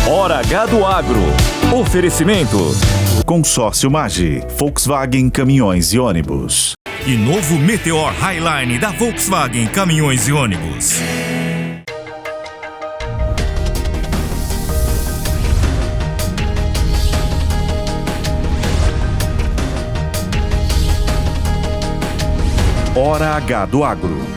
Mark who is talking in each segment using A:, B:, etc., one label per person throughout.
A: Hora H do Agro. Oferecimento.
B: Consórcio Magi, Volkswagen Caminhões e Ônibus.
A: E novo Meteor Highline da Volkswagen Caminhões e Ônibus.
B: Hora H do Agro.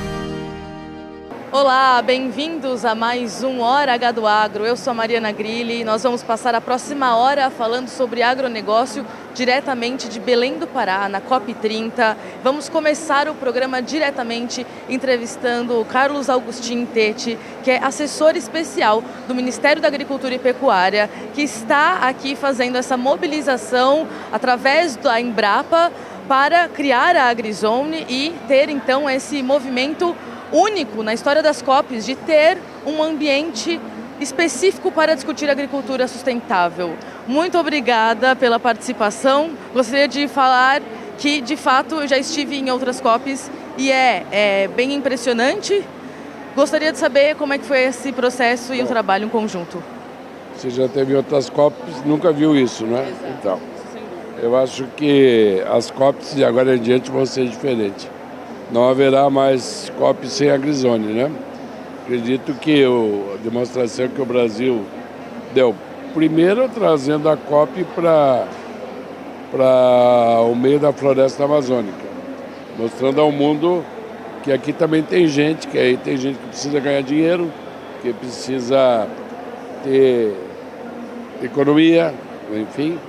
C: Olá, bem-vindos a mais um Hora H do Agro. Eu sou a Mariana Grilli e nós vamos passar a próxima hora falando sobre agronegócio diretamente de Belém do Pará, na COP30. Vamos começar o programa diretamente entrevistando o Carlos Agustin Tete, que é assessor especial do Ministério da Agricultura e Pecuária, que está aqui fazendo essa mobilização através da Embrapa para criar a AgriZone e ter então esse movimento único na história das COPs de ter um ambiente específico para discutir agricultura sustentável. Muito obrigada pela participação. Gostaria de falar que, de fato, eu já estive em outras COPs e é bem impressionante. Gostaria de saber como é que foi esse processo e o trabalho em conjunto.
D: Você já teve outras COPs, nunca viu isso, né?
C: Exato.
D: Então, eu acho que as COPs de agora em diante vão ser diferentes. Não haverá mais COP sem AgriZone, né? Acredito que a demonstração que o Brasil deu, primeiro trazendo a COP para o meio da floresta amazônica, mostrando ao mundo que aqui também tem gente, que aí tem gente que precisa ganhar dinheiro, que precisa ter economia, enfim,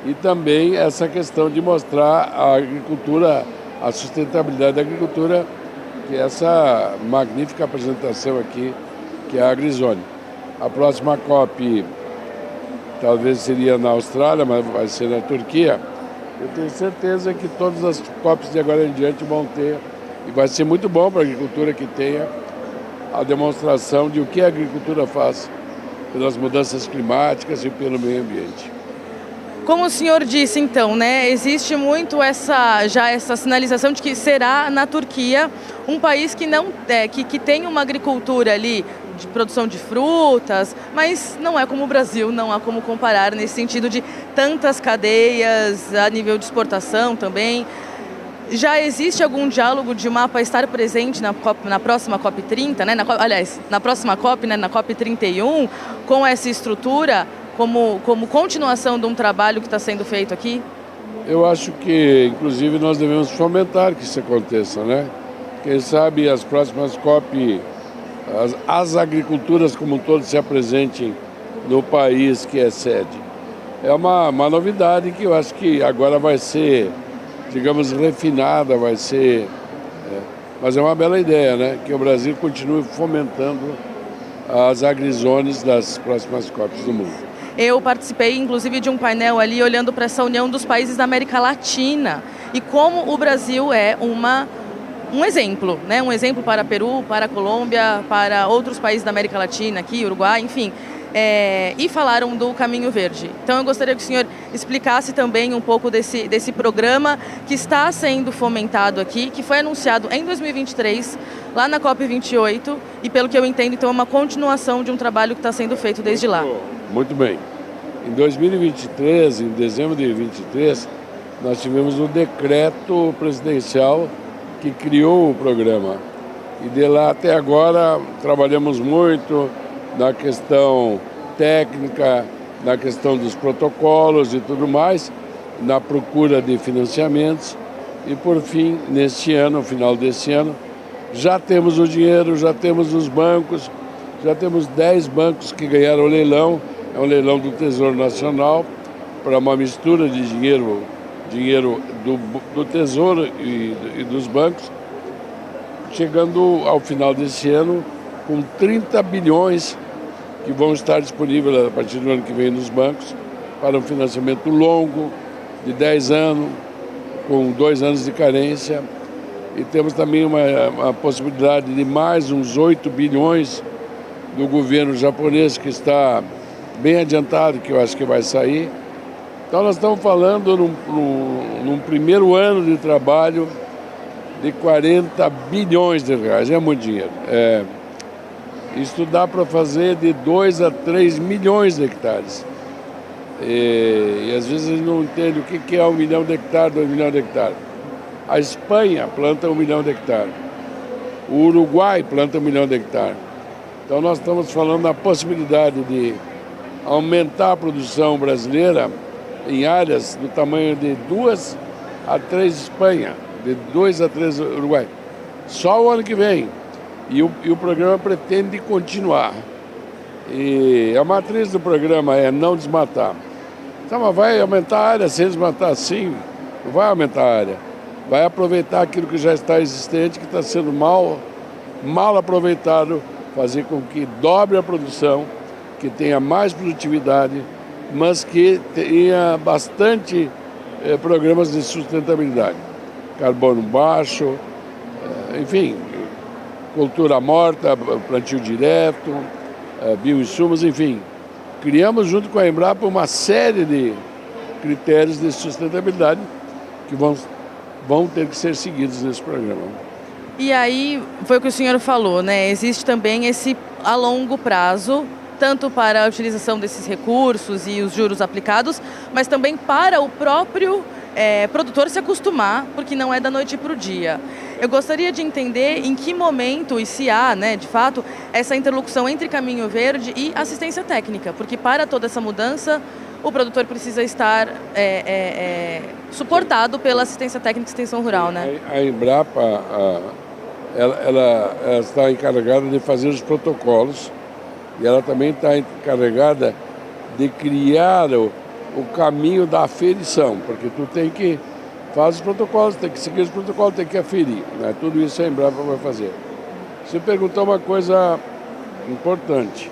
D: e também essa questão de mostrar a agricultura, a sustentabilidade da agricultura, que é essa magnífica apresentação aqui, que é a AgriZone. A próxima COP talvez seria na Austrália, mas vai ser na Turquia. Eu tenho certeza que todas as COPs de agora em diante vão ter, e vai ser muito bom para a agricultura que tenha a demonstração de o que a agricultura faz pelas mudanças climáticas e pelo meio ambiente.
C: Como o senhor disse, então, né, existe muito essa sinalização de que será na Turquia um país que não que tem uma agricultura ali de produção de frutas, mas não é como o Brasil, não há como comparar nesse sentido de tantas cadeias a nível de exportação também. Já existe algum diálogo de mapa estar presente na próxima COP30, né? Na próxima COP, né, na COP31, com essa estrutura? Como continuação de um trabalho que está sendo feito aqui?
D: Eu acho que, inclusive, nós devemos fomentar que isso aconteça, né? Quem sabe as próximas COP, as agriculturas como um todo se apresentem no país que é sede. É uma novidade que eu acho que agora vai ser, digamos, refinada, mas é uma bela ideia, né? Que o Brasil continue fomentando as AgriZones das próximas COPs do mundo.
C: Eu participei, inclusive, de um painel ali olhando para essa união dos países da América Latina e como o Brasil é um exemplo, né? Um exemplo para Peru, para Colômbia, para outros países da América Latina, aqui, Uruguai, enfim. E falaram do Caminho Verde. Então eu gostaria que o senhor explicasse também um pouco desse programa que está sendo fomentado aqui, que foi anunciado em 2023, lá na COP28, e pelo que eu entendo, então é uma continuação de um trabalho que está sendo feito desde lá.
D: Muito bem. Em 2023, em dezembro de 2023, nós tivemos o decreto presidencial que criou o programa. E de lá até agora trabalhamos muito na questão técnica, na questão dos protocolos e tudo mais, na procura de financiamentos. E por fim, neste ano, no final deste ano, já temos o dinheiro, já temos os bancos, já temos 10 bancos que ganharam o leilão. É um leilão do Tesouro Nacional para uma mistura de dinheiro do Tesouro e dos bancos, chegando ao final desse ano com 30 bilhões que vão estar disponíveis a partir do ano que vem nos bancos para um financiamento longo, de 10 anos, com 2 anos de carência. E temos também uma possibilidade de mais uns 8 bilhões do governo japonês, que está bem adiantado, que eu acho que vai sair. Então nós estamos falando num primeiro ano de trabalho de 40 bilhões de reais, é muito dinheiro. Isso dá para fazer de 2 a 3 milhões de hectares. E às vezes a gente não entende o que é 1 milhão de hectares, 2 milhões de hectares. A Espanha planta 1 milhão de hectares. O Uruguai planta 1 milhão de hectares. Então nós estamos falando da possibilidade de aumentar a produção brasileira em áreas do tamanho de 2 a 3 Espanha, de 2 a 3 Uruguai. Só o ano que vem. E o programa pretende continuar. E a matriz do programa é não desmatar. Então, mas vai aumentar a área sem desmatar? Sim, não vai aumentar a área. Vai aproveitar aquilo que já está existente, que está sendo mal aproveitado, fazer com que dobre a produção, que tenha mais produtividade, mas que tenha bastante programas de sustentabilidade. Carbono baixo, enfim, cultura morta, plantio direto, bioinsumos, enfim. Criamos junto com a Embrapa uma série de critérios de sustentabilidade que vão ter que ser seguidos nesse programa.
C: E aí, foi o que o senhor falou, né? Existe também esse a longo prazo, tanto para a utilização desses recursos e os juros aplicados, mas também para o próprio produtor se acostumar, porque não é da noite para o dia. Eu gostaria de entender em que momento, e se há, né, de fato, essa interlocução entre Caminho Verde e assistência técnica, porque para toda essa mudança, o produtor precisa estar suportado pela assistência técnica e extensão rural, né?
D: A Embrapa, ela está encarregada de fazer os protocolos e ela também está encarregada de criar o caminho da aferição, porque tu tem que fazer os protocolos, tem que seguir os protocolos, tem que aferir, né? Tudo isso a Embrapa vai fazer. Você perguntou uma coisa importante,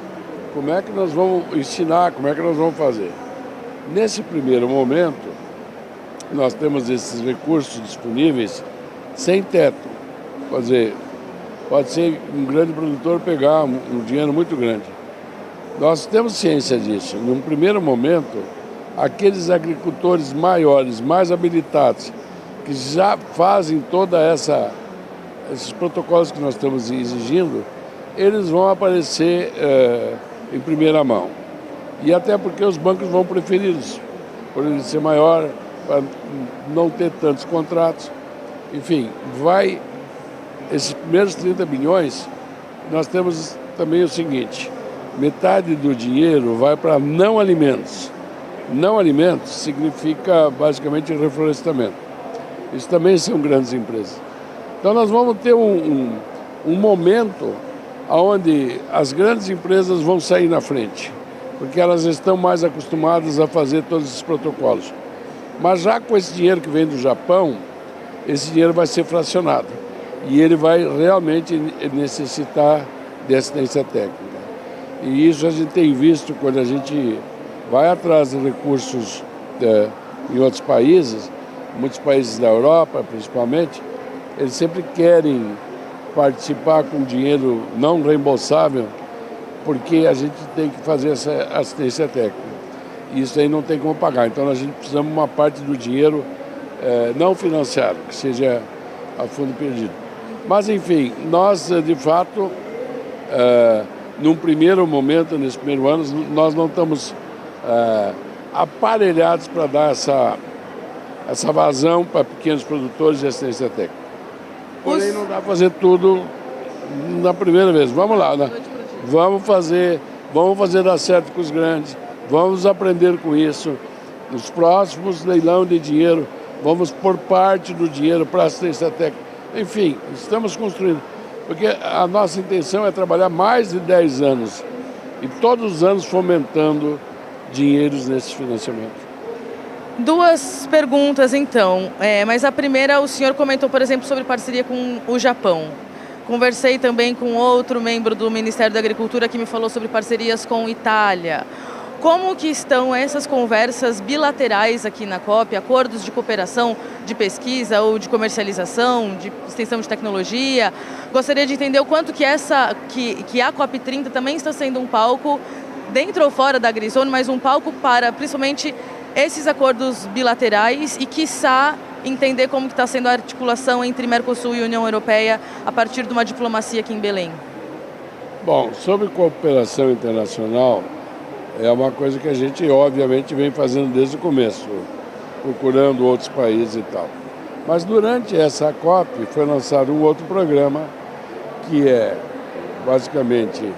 D: como é que nós vamos ensinar, como é que nós vamos fazer? Nesse primeiro momento, nós temos esses recursos disponíveis sem teto. Quer dizer, pode ser um grande produtor pegar um dinheiro muito grande. Nós temos ciência disso. Num primeiro momento, aqueles agricultores maiores, mais habilitados, que já fazem toda esses protocolos que nós estamos exigindo, eles vão aparecer em primeira mão. E até porque os bancos vão preferi-los, por ele ser maior, para não ter tantos contratos. Enfim, esses primeiros 30 bilhões, nós temos também o seguinte, metade do dinheiro vai para não alimentos. Não alimentos significa basicamente reflorestamento. Isso também são grandes empresas. Então nós vamos ter um momento onde as grandes empresas vão sair na frente, porque elas estão mais acostumadas a fazer todos esses protocolos. Mas já com esse dinheiro que vem do Japão, esse dinheiro vai ser fracionado e ele vai realmente necessitar de assistência técnica. E isso a gente tem visto quando a gente vai atrás de recursos em outros países, muitos países da Europa principalmente, eles sempre querem participar com dinheiro não reembolsável, porque a gente tem que fazer essa assistência técnica. E isso aí não tem como pagar. Então a gente precisa de uma parte do dinheiro não financiado, que seja a fundo perdido. Mas enfim, nós de fato, num primeiro momento, nesse primeiro ano, nós não estamos aparelhados para dar essa vazão para pequenos produtores de assistência técnica. Porém, não dá para fazer tudo na primeira vez. Vamos lá, né? Vamos fazer dar certo com os grandes, vamos aprender com isso. Nos próximos leilão de dinheiro, vamos pôr parte do dinheiro para assistência técnica. Enfim, estamos construindo. Porque a nossa intenção é trabalhar mais de 10 anos e todos os anos fomentando dinheiros nesses financiamentos.
C: Duas perguntas, então. Mas a primeira, o senhor comentou, por exemplo, sobre parceria com o Japão. Conversei também com outro membro do Ministério da Agricultura que me falou sobre parcerias com Itália. Como que estão essas conversas bilaterais aqui na COP, acordos de cooperação, de pesquisa ou de comercialização, de extensão de tecnologia? Gostaria de entender o quanto que a COP 30 também está sendo um palco, dentro ou fora da AgriZone, mas um palco para, principalmente, esses acordos bilaterais e, quiçá, entender como está sendo a articulação entre Mercosul e União Europeia a partir de uma diplomacia aqui em Belém.
D: Bom, sobre cooperação internacional, é uma coisa que a gente, obviamente, vem fazendo desde o começo, procurando outros países e tal. Mas durante essa COP foi lançado um outro programa que é, basicamente,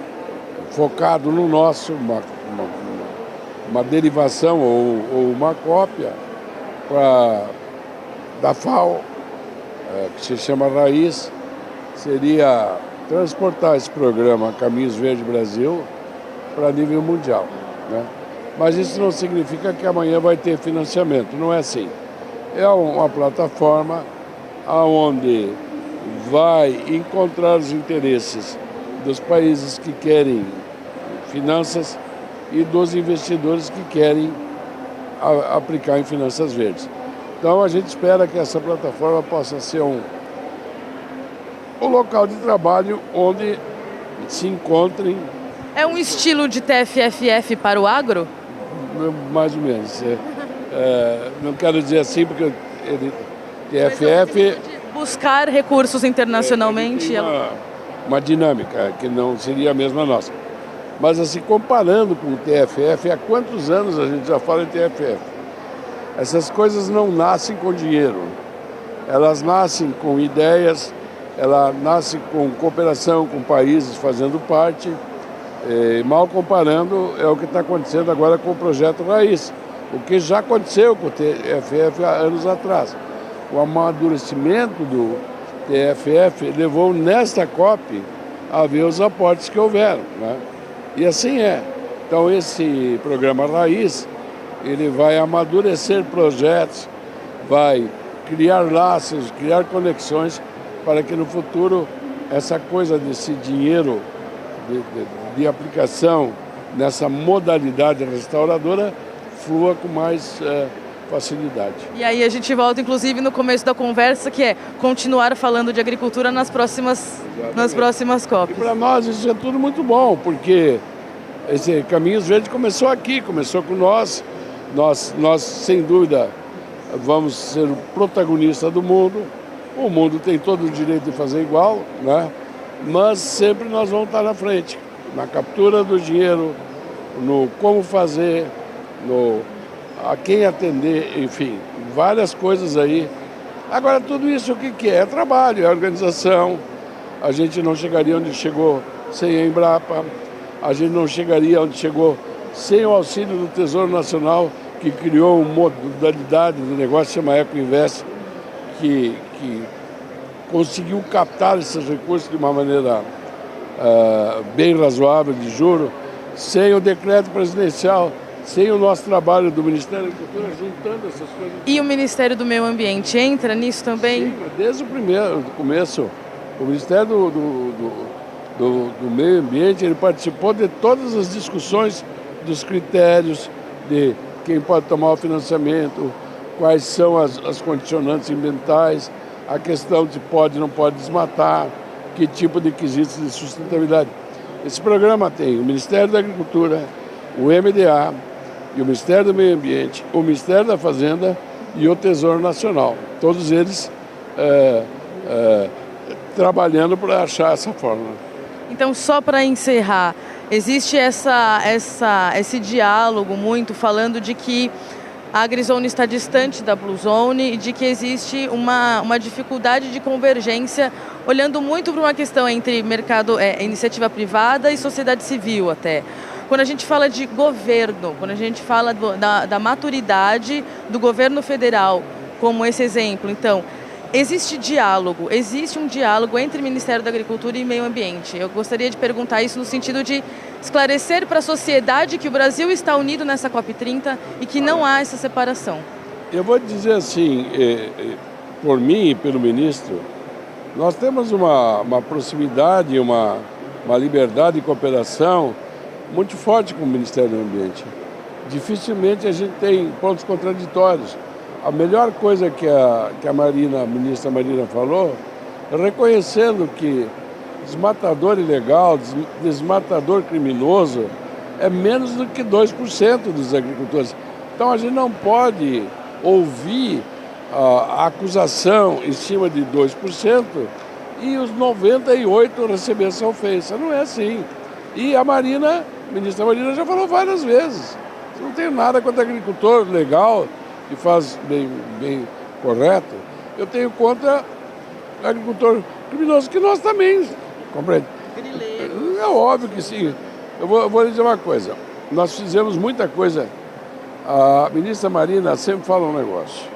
D: focado no nosso, uma derivação ou uma cópia da FAO, que se chama Raiz, seria transportar esse programa Caminhos Verde Brasil para nível mundial, né? Mas isso não significa que amanhã vai ter financiamento, não é assim. É uma plataforma onde vai encontrar os interesses dos países que querem finanças e dos investidores que querem aplicar em finanças verdes. Então a gente espera que essa plataforma possa ser um local de trabalho onde se encontrem...
C: É um estilo de TFFF para o agro?
D: Mais ou menos. Não quero dizer assim porque TFF...
C: Buscar recursos internacionalmente.
D: Uma dinâmica que não seria a mesma nossa. Mas assim, comparando com o TFF, há quantos anos a gente já fala em TFF? Essas coisas não nascem com dinheiro. Elas nascem com ideias, ela nasce com cooperação com países fazendo parte. Mal comparando, é o que está acontecendo agora com o projeto Raiz. O que já aconteceu com o TFF há anos atrás. O amadurecimento do TFF levou nesta COP a ver os aportes que houveram, né? E assim é. Então esse programa Raiz, ele vai amadurecer projetos, vai criar laços, criar conexões para que no futuro essa coisa desse dinheiro de aplicação nessa modalidade restauradora flua com mais facilidade.
C: E aí a gente volta, inclusive, no começo da conversa, que é continuar falando de agricultura nas próximas COPs.
D: E para nós isso é tudo muito bom, porque esse Caminhos Verdes começou aqui, começou com nós. Nós, sem dúvida, vamos ser o protagonista do mundo. O mundo tem todo o direito de fazer igual, né? Mas sempre nós vamos estar na frente, na captura do dinheiro, no como fazer, a quem atender, enfim, várias coisas aí. Agora, tudo isso o que é? É trabalho, é organização. A gente não chegaria onde chegou sem a Embrapa, a gente não chegaria onde chegou sem o auxílio do Tesouro Nacional, que criou uma modalidade de negócio que chama Ecoinvest, que conseguiu captar esses recursos de uma maneira bem razoável de juro, sem o decreto presidencial, sem o nosso trabalho do Ministério da Agricultura, juntando essas coisas.
C: E o Ministério do Meio Ambiente entra nisso também?
D: Sim, desde o começo. O Ministério do Meio Ambiente, ele participou de todas as discussões dos critérios de quem pode tomar o financiamento, quais são as condicionantes ambientais, a questão de pode ou não pode desmatar, que tipo de quesitos de sustentabilidade. Esse programa tem o Ministério da Agricultura, o MDA, e o Ministério do Meio Ambiente, o Ministério da Fazenda e o Tesouro Nacional. Todos eles trabalhando para achar essa fórmula.
C: Então, só para encerrar, existe esse diálogo muito falando de que a AgriZone está distante da Blue Zone e de que existe uma dificuldade de convergência, olhando muito para uma questão entre mercado, iniciativa privada e sociedade civil até. Quando a gente fala de governo, quando a gente fala da maturidade do governo federal, como esse exemplo, então, existe um diálogo entre Ministério da Agricultura e Meio Ambiente. Eu gostaria de perguntar isso no sentido de esclarecer para a sociedade que o Brasil está unido nessa COP30 e que não há essa separação.
D: Eu vou dizer assim, por mim e pelo ministro, nós temos uma proximidade, uma liberdade de cooperação muito forte com o Ministério do Ambiente. Dificilmente a gente tem pontos contraditórios. A melhor coisa que a ministra Marina falou, reconhecendo que desmatador ilegal, desmatador criminoso, é menos do que 2% dos agricultores. Então a gente não pode ouvir a acusação em cima de 2% e os 98% receber essa ofensa. Não é assim. E a ministra Marina já falou várias vezes. Eu não tenho nada contra agricultor legal, que faz bem correto. Eu tenho contra agricultor criminoso, que nós também, compreende? É óbvio que sim. Eu vou lhe dizer uma coisa. Nós fizemos muita coisa. A ministra Marina sempre fala um negócio.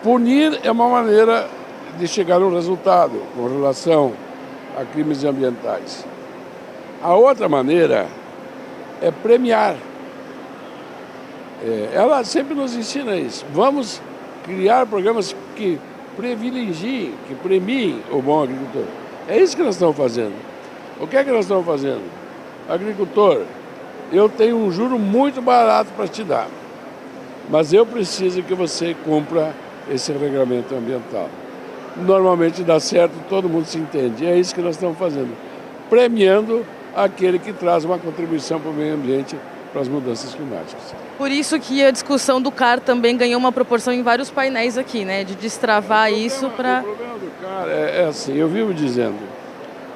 D: Punir é uma maneira de chegar a um resultado com relação a crimes ambientais. A outra maneira é premiar. Ela sempre nos ensina isso. Vamos criar programas que privilegiem, que premiem o bom agricultor. É isso que nós estamos fazendo. O que é que nós estamos fazendo? Agricultor, eu tenho um juro muito barato para te dar, mas eu preciso que você cumpra esse regulamento ambiental. Normalmente dá certo, todo mundo se entende. É isso que nós estamos fazendo. Premiando aquele que traz uma contribuição para o meio ambiente, para as mudanças climáticas.
C: Por isso que a discussão do CAR também ganhou uma proporção em vários painéis aqui, né? De destravar isso para...
D: O problema do CAR é assim, eu vivo dizendo,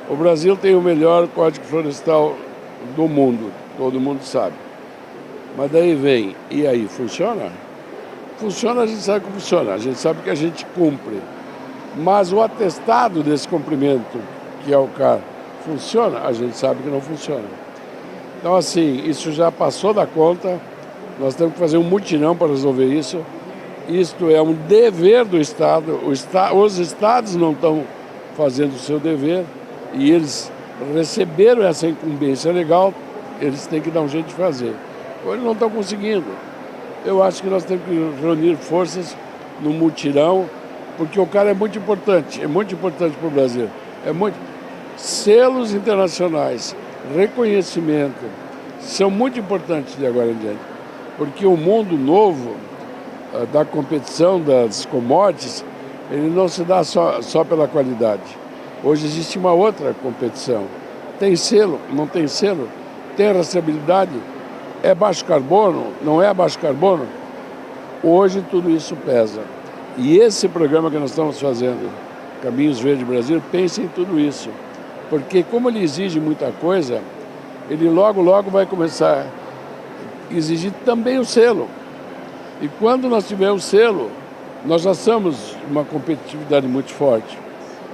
D: o Brasil tem o melhor Código Florestal do mundo, todo mundo sabe. Mas daí vem, e aí, funciona? Funciona, a gente sabe que funciona, a gente sabe que a gente cumpre. Mas o atestado desse cumprimento, que é o CAR, funciona? A gente sabe que não funciona. Então, assim, isso já passou da conta, nós temos que fazer um mutirão para resolver isso. Isto é um dever do Estado, os Estados não estão fazendo o seu dever e eles receberam essa incumbência legal, eles têm que dar um jeito de fazer. Ou eles não estão conseguindo. Eu acho que nós temos que reunir forças no mutirão, porque o CAR é muito importante para o Brasil. Selos internacionais, reconhecimento, são muito importantes de agora em diante, porque o mundo novo da competição das commodities, ele não se dá só pela qualidade. Hoje existe uma outra competição. Tem selo, não tem selo, tem rastreabilidade, é baixo carbono, não é baixo carbono. Hoje tudo isso pesa. E esse programa que nós estamos fazendo, Caminhos Verdes Brasil, pensa em tudo isso. Porque como ele exige muita coisa, ele logo vai começar a exigir também o selo. E quando nós tivermos o selo, nós já somos uma competitividade muito forte.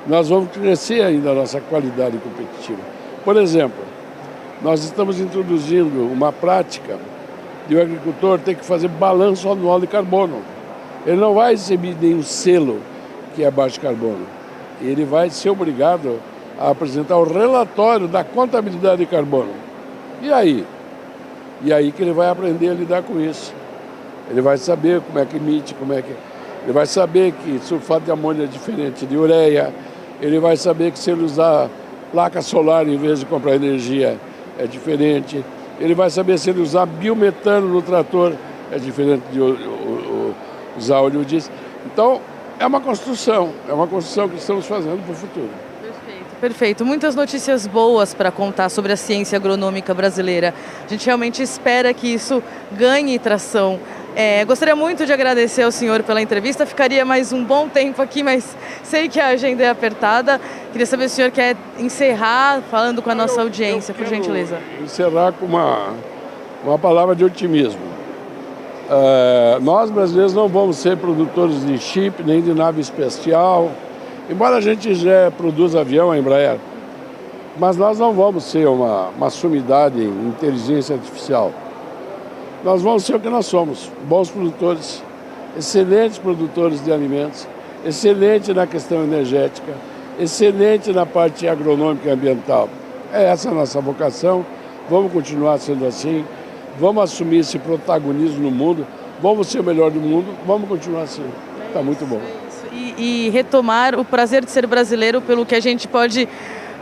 D: Nós vamos crescer ainda a nossa qualidade competitiva. Por exemplo, nós estamos introduzindo uma prática de o agricultor ter que fazer balanço anual de carbono. Ele não vai receber nenhum selo que é baixo carbono. Ele vai ser obrigado a apresentar o relatório da contabilidade de carbono. E aí? E aí que ele vai aprender a lidar com isso. Ele vai saber como é que emite, ele vai saber que sulfato de amônio é diferente de ureia, ele vai saber que se ele usar placa solar em vez de comprar energia é diferente, ele vai saber se ele usar biometano no trator é diferente de usar óleo diesel. Então, é uma construção que estamos fazendo para o futuro.
C: Perfeito. Muitas notícias boas para contar sobre a ciência agronômica brasileira. A gente realmente espera que isso ganhe tração. Gostaria muito de agradecer ao senhor pela entrevista. Ficaria mais um bom tempo aqui, mas sei que a agenda é apertada. Queria saber se o senhor quer encerrar falando com a nossa audiência, por gentileza.
D: Encerrar com uma palavra de otimismo. Nós, brasileiros, não vamos ser produtores de chip, nem de nave espacial, embora a gente já produza avião, a Embraer, mas nós não vamos ser uma sumidade em inteligência artificial. Nós vamos ser o que nós somos, bons produtores, excelentes produtores de alimentos, excelente na questão energética, excelente na parte agronômica e ambiental. É essa a nossa vocação, vamos continuar sendo assim, vamos assumir esse protagonismo no mundo, vamos ser o melhor do mundo, vamos continuar assim. Está muito bom.
C: E retomar o prazer de ser brasileiro pelo que a gente pode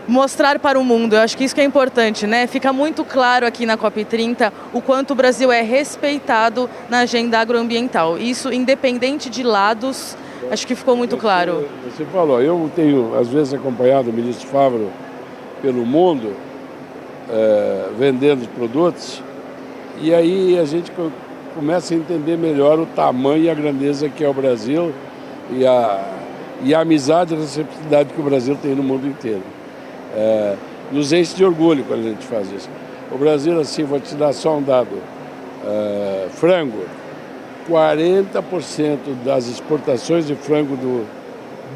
C: mostrar para o mundo. Eu acho que isso que é importante, né? Fica muito claro aqui na COP30 o quanto o Brasil é respeitado na agenda agroambiental. Isso independente de lados, acho que ficou muito claro.
D: Você falou, eu tenho às vezes acompanhado o ministro Favaro pelo mundo, vendendo os produtos, e aí a gente começa a entender melhor o tamanho e a grandeza que é o Brasil e a amizade e a receptividade que o Brasil tem no mundo inteiro. nos enche de orgulho quando a gente faz isso. O Brasil, assim, vou te dar só um dado, frango, 40% das exportações de frango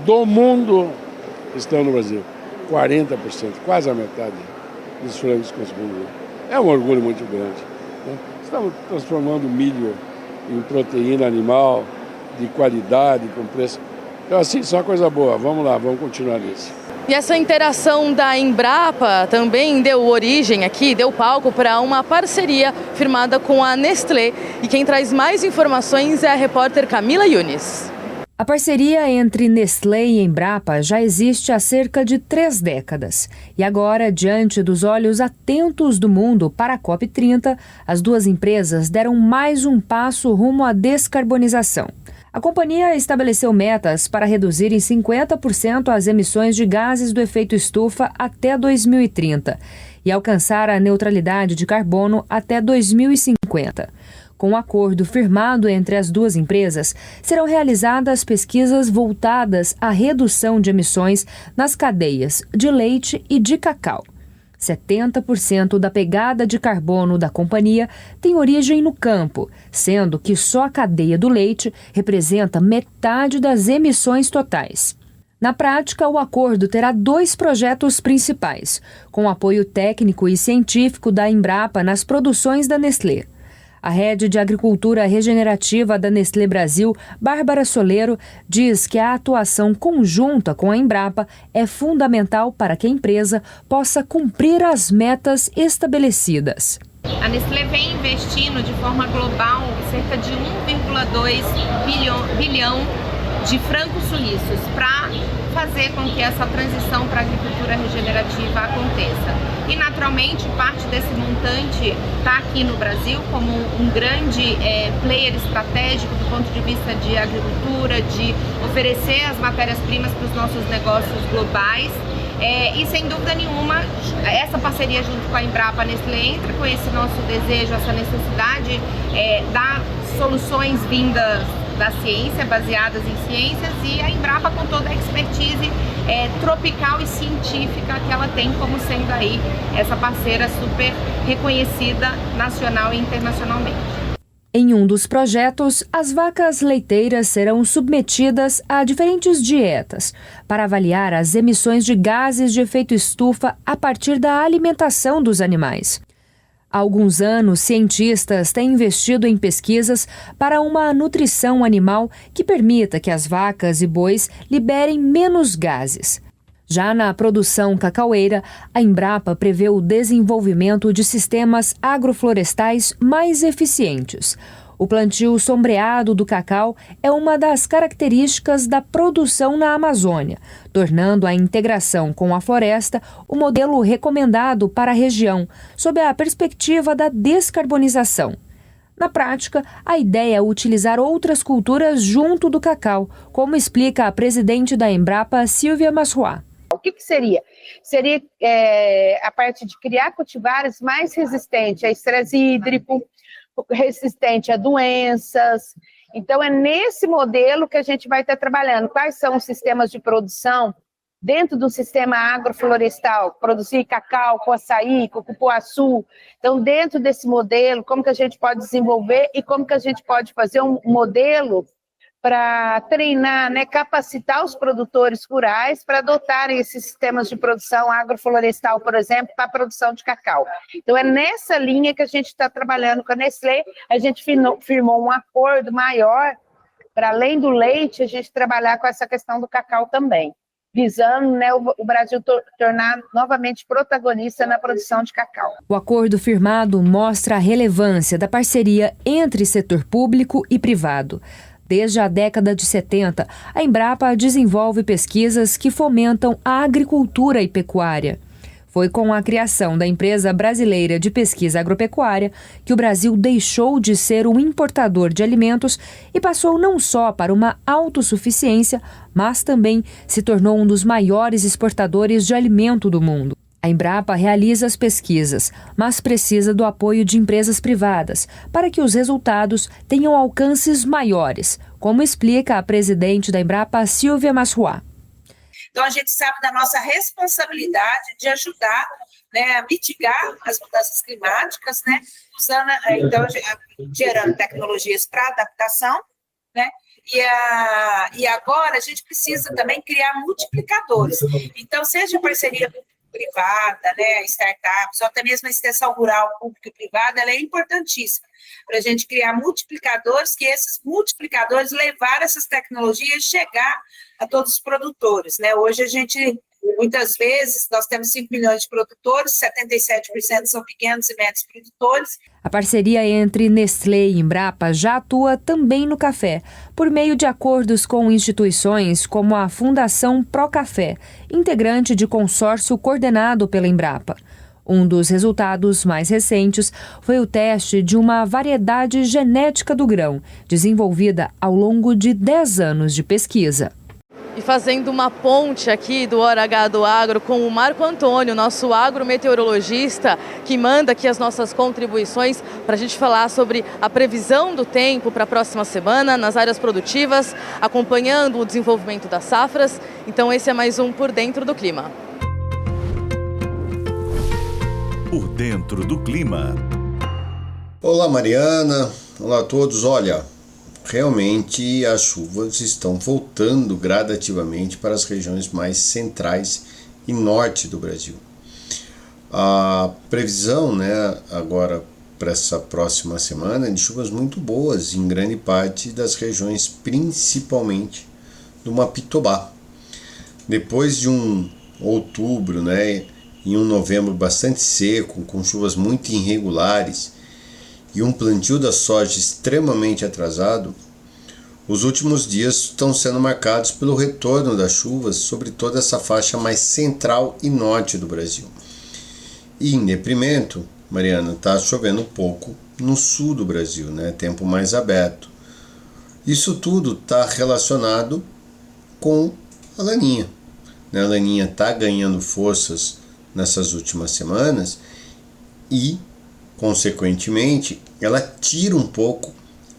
D: do mundo estão no Brasil. 40%, quase a metade dos frangos consumidos. É um orgulho muito grande, né? Estamos transformando milho em proteína animal de qualidade, com preço. Então, assim, só coisa boa. Vamos lá, vamos continuar nisso.
C: E essa interação da Embrapa também deu origem aqui, deu palco para uma parceria firmada com a Nestlé. E quem traz mais informações é a repórter Camila Yunis.
E: A parceria entre Nestlé e Embrapa já existe há cerca de 3 décadas. E agora, diante dos olhos atentos do mundo para a COP30, as duas empresas deram mais um passo rumo à descarbonização. A companhia estabeleceu metas para reduzir em 50% as emissões de gases do efeito estufa até 2030 e alcançar a neutralidade de carbono até 2050. Com o acordo firmado entre as duas empresas, serão realizadas pesquisas voltadas à redução de emissões nas cadeias de leite e de cacau. 70% da pegada de carbono da companhia tem origem no campo, sendo que só a cadeia do leite representa metade das emissões totais. Na prática, o acordo terá 2 projetos principais, com apoio técnico e científico da Embrapa nas produções da Nestlé. A Head de Agricultura Regenerativa da Nestlé Brasil, Bárbara Soleiro, diz que a atuação conjunta com a Embrapa é fundamental para que a empresa possa cumprir as metas estabelecidas.
F: A Nestlé vem investindo de forma global cerca de 1,2 bilhão de francos suíços para fazer com que essa transição para a agricultura regenerativa aconteça. E, naturalmente, parte desse montante está aqui no Brasil como um grande player estratégico do ponto de vista de agricultura, de oferecer as matérias-primas para os nossos negócios globais. E, sem dúvida nenhuma, essa parceria junto com a Embrapa, a Nestlé entra com esse nosso desejo, essa necessidade da soluções vindas da ciência, baseadas em ciências, e a Embrapa com toda a expertise tropical e científica que ela tem como sendo aí essa parceira super reconhecida nacional e internacionalmente.
E: Em um dos projetos, as vacas leiteiras serão submetidas a diferentes dietas para avaliar as emissões de gases de efeito estufa a partir da alimentação dos animais. Há alguns anos, cientistas têm investido em pesquisas para uma nutrição animal que permita que as vacas e bois liberem menos gases. Já na produção cacaueira, a Embrapa prevê o desenvolvimento de sistemas agroflorestais mais eficientes. O plantio sombreado do cacau é uma das características da produção na Amazônia, tornando a integração com a floresta o modelo recomendado para a região, sob a perspectiva da descarbonização. Na prática, a ideia é utilizar outras culturas junto do cacau, como explica a presidente da Embrapa, Silvia Masruá.
G: O que seria? Seria a parte de criar cultivares mais resistentes a estresse hídrico, resistente a doenças. Então, é nesse modelo que a gente vai estar trabalhando. Quais são os sistemas de produção dentro do sistema agroflorestal? Produzir cacau, com açaí, com cupuaçu. Então, dentro desse modelo, como que a gente pode desenvolver e como que a gente pode fazer um modelo para treinar, capacitar os produtores rurais para adotarem esses sistemas de produção agroflorestal, por exemplo, para a produção de cacau. Então, é nessa linha que a gente está trabalhando com a Nestlé. A gente firmou um acordo maior para, além do leite, a gente trabalhar com essa questão do cacau também, visando o Brasil tornar novamente protagonista na produção de cacau.
E: O acordo firmado mostra a relevância da parceria entre setor público e privado. Desde a década de 70, a Embrapa desenvolve pesquisas que fomentam a agricultura e pecuária. Foi com a criação da Empresa Brasileira de Pesquisa Agropecuária que o Brasil deixou de ser um importador de alimentos e passou não só para uma autossuficiência, mas também se tornou um dos maiores exportadores de alimento do mundo. A Embrapa realiza as pesquisas, mas precisa do apoio de empresas privadas para que os resultados tenham alcances maiores, como explica a presidente da Embrapa, Silvia Masruá.
H: Então, a gente sabe da nossa responsabilidade de ajudar né, a mitigar as mudanças climáticas, né, usando, então, gerando tecnologias para adaptação, né, e agora a gente precisa também criar multiplicadores. Então, seja parceria privada, né, startups, ou até mesmo a extensão rural pública e privada, ela é importantíssima para a gente criar multiplicadores, que esses multiplicadores levar essas tecnologias chegar a todos os produtores, né? Hoje a gente, muitas vezes, nós temos 5 milhões de produtores, 77% são pequenos e médios produtores.
E: A parceria entre Nestlé e Embrapa já atua também no café, por meio de acordos com instituições como a Fundação Procafé, integrante de consórcio coordenado pela Embrapa. Um dos resultados mais recentes foi o teste de uma variedade genética do grão, desenvolvida ao longo de 10 anos de pesquisa.
C: E fazendo uma ponte aqui do Hora H do Agro com o Marco Antônio, nosso agrometeorologista, que manda aqui as nossas contribuições para a gente falar sobre a previsão do tempo para a próxima semana nas áreas produtivas, acompanhando o desenvolvimento das safras. Então esse é mais um Por Dentro do Clima.
B: Por Dentro do Clima.
I: Olá, Mariana. Olá a todos. Olha, realmente as chuvas estão voltando gradativamente para as regiões mais centrais e norte do Brasil. A previsão, né, agora para essa próxima semana é de chuvas muito boas em grande parte das regiões, principalmente do Mapitobá. Depois de um outubro, né, e um novembro bastante seco, com chuvas muito irregulares e um plantio da soja extremamente atrasado, os últimos dias estão sendo marcados pelo retorno das chuvas sobre toda essa faixa mais central e norte do Brasil. E em detrimento, Mariana, está chovendo pouco no sul do Brasil, né? Tempo mais aberto. Isso tudo está relacionado com a laninha. A laninha está ganhando forças nessas últimas semanas e, consequentemente, ela tira um pouco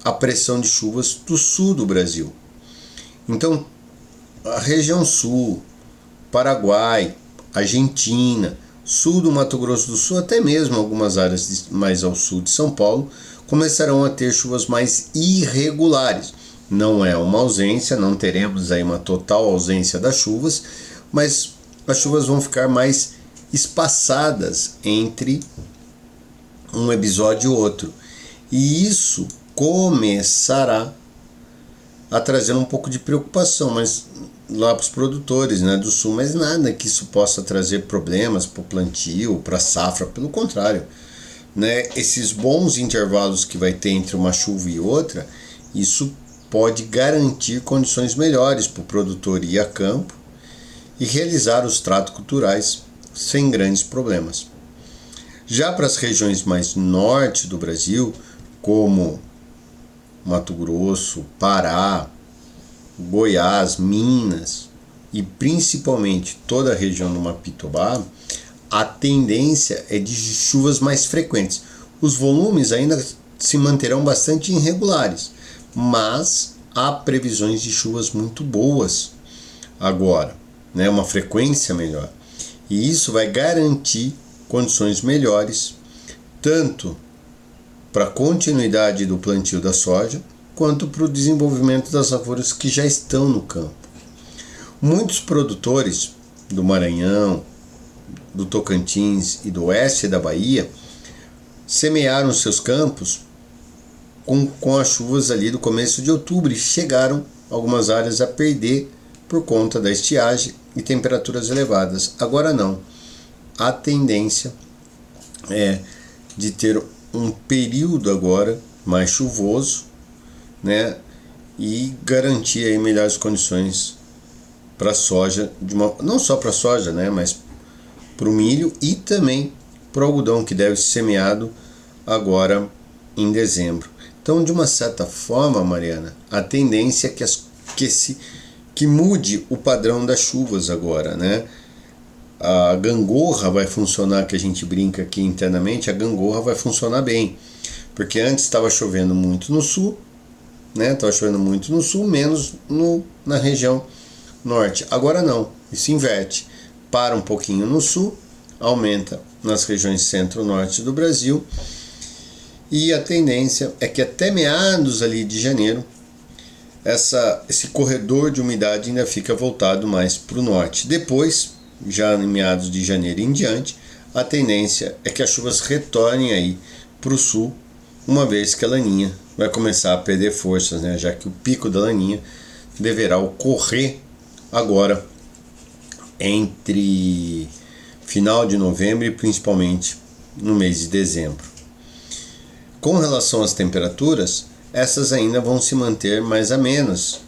I: a pressão de chuvas do sul do Brasil. Então, a região sul, Paraguai, Argentina, sul do Mato Grosso do Sul, até mesmo algumas áreas mais ao sul de São Paulo, começarão a ter chuvas mais irregulares. Não é uma ausência, não teremos aí uma total ausência das chuvas, mas as chuvas vão ficar mais espaçadas entre um episódio e outro. E isso começará a trazer um pouco de preocupação, mas lá para os produtores, né, do sul, mas nada que isso possa trazer problemas para o plantio, para a safra, pelo contrário, né, esses bons intervalos que vai ter entre uma chuva e outra, isso pode garantir condições melhores para o produtor ir a campo e realizar os tratos culturais sem grandes problemas. Já para as regiões mais norte do Brasil, como Mato Grosso, Pará, Goiás, Minas e principalmente toda a região do Mapitobá, a tendência é de chuvas mais frequentes. Os volumes ainda se manterão bastante irregulares, mas há previsões de chuvas muito boas agora, né? Uma frequência melhor. E isso vai garantir condições melhores, tanto para a continuidade do plantio da soja, quanto para o desenvolvimento das lavouras que já estão no campo. Muitos produtores do Maranhão, do Tocantins e do oeste da Bahia semearam seus campos com as chuvas ali do começo de outubro e chegaram algumas áreas a perder por conta da estiagem e temperaturas elevadas. Agora não. A tendência é de ter um período agora mais chuvoso, né, e garantir aí melhores condições para a soja, não só para a soja, né, mas para o milho e também para o algodão, que deve ser semeado agora em dezembro. Então, de uma certa forma, Mariana, a tendência é que mude o padrão das chuvas agora, né? A gangorra vai funcionar, que a gente brinca aqui internamente, a gangorra vai funcionar bem, porque antes estava chovendo muito no sul, né? Estava chovendo muito no sul, menos na região norte. Agora não, isso inverte, para um pouquinho no sul, aumenta nas regiões centro-norte do Brasil, e a tendência é que até meados ali de janeiro esse corredor de umidade ainda fica voltado mais para o norte. Depois, já em meados de janeiro em diante, a tendência é que as chuvas retornem aí para o sul, uma vez que a laninha vai começar a perder forças, né? Já que o pico da laninha deverá ocorrer agora entre final de novembro e principalmente no mês de dezembro. Com relação às temperaturas, essas ainda vão se manter mais amenas,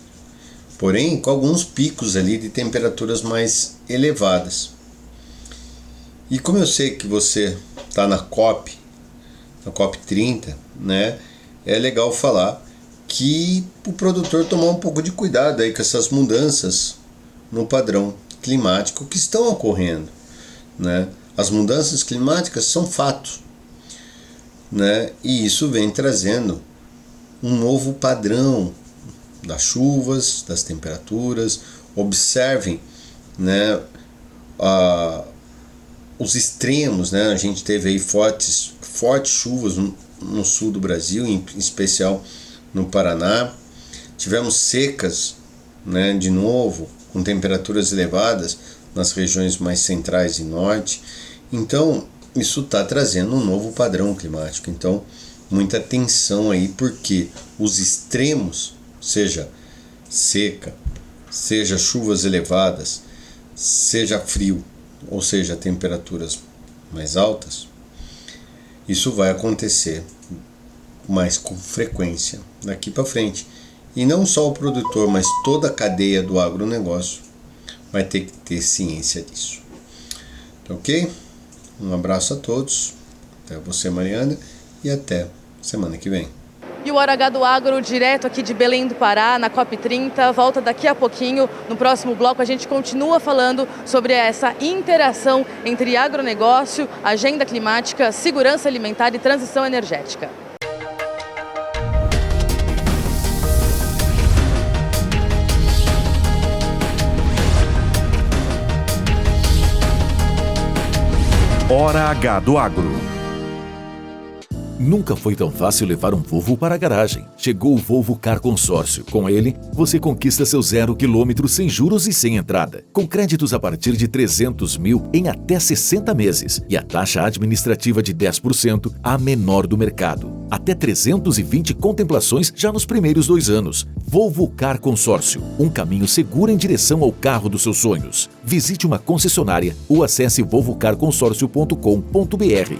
I: porém com alguns picos ali de temperaturas mais elevadas. E como eu sei que você está na COP30, né, é legal falar que o produtor tomar um pouco de cuidado aí com essas mudanças no padrão climático que estão ocorrendo, né? As mudanças climáticas são fatos, né? E isso vem trazendo um novo padrão das chuvas, das temperaturas. Observem, né, os extremos, né? A gente teve aí fortes chuvas no sul do Brasil, em especial no Paraná. Tivemos secas, né, de novo, com temperaturas elevadas nas regiões mais centrais e norte. Então, isso está trazendo um novo padrão climático. Então, muita atenção aí, porque os extremos, seja seca, seja chuvas elevadas, seja frio, ou seja, temperaturas mais altas, isso vai acontecer mais com frequência daqui para frente. E não só o produtor, mas toda a cadeia do agronegócio vai ter que ter ciência disso. Ok? Um abraço a todos, até você, Mariana, e até semana que vem.
C: E o Hora H do Agro, direto aqui de Belém do Pará, na COP30, volta daqui a pouquinho. No próximo bloco a gente continua falando sobre essa interação entre agronegócio, agenda climática, segurança alimentar e transição energética.
B: Hora H do Agro.
J: Nunca foi tão fácil levar um Volvo para a garagem. Chegou o Volvo Car Consórcio. Com ele, você conquista seu 0 km sem juros e sem entrada. Com créditos a partir de 300 mil em até 60 meses. E a taxa administrativa de 10%, a menor do mercado. Até 320 contemplações já nos primeiros 2 anos. Volvo Car Consórcio. Um caminho seguro em direção ao carro dos seus sonhos. Visite uma concessionária ou acesse volvocarconsórcio.com.br.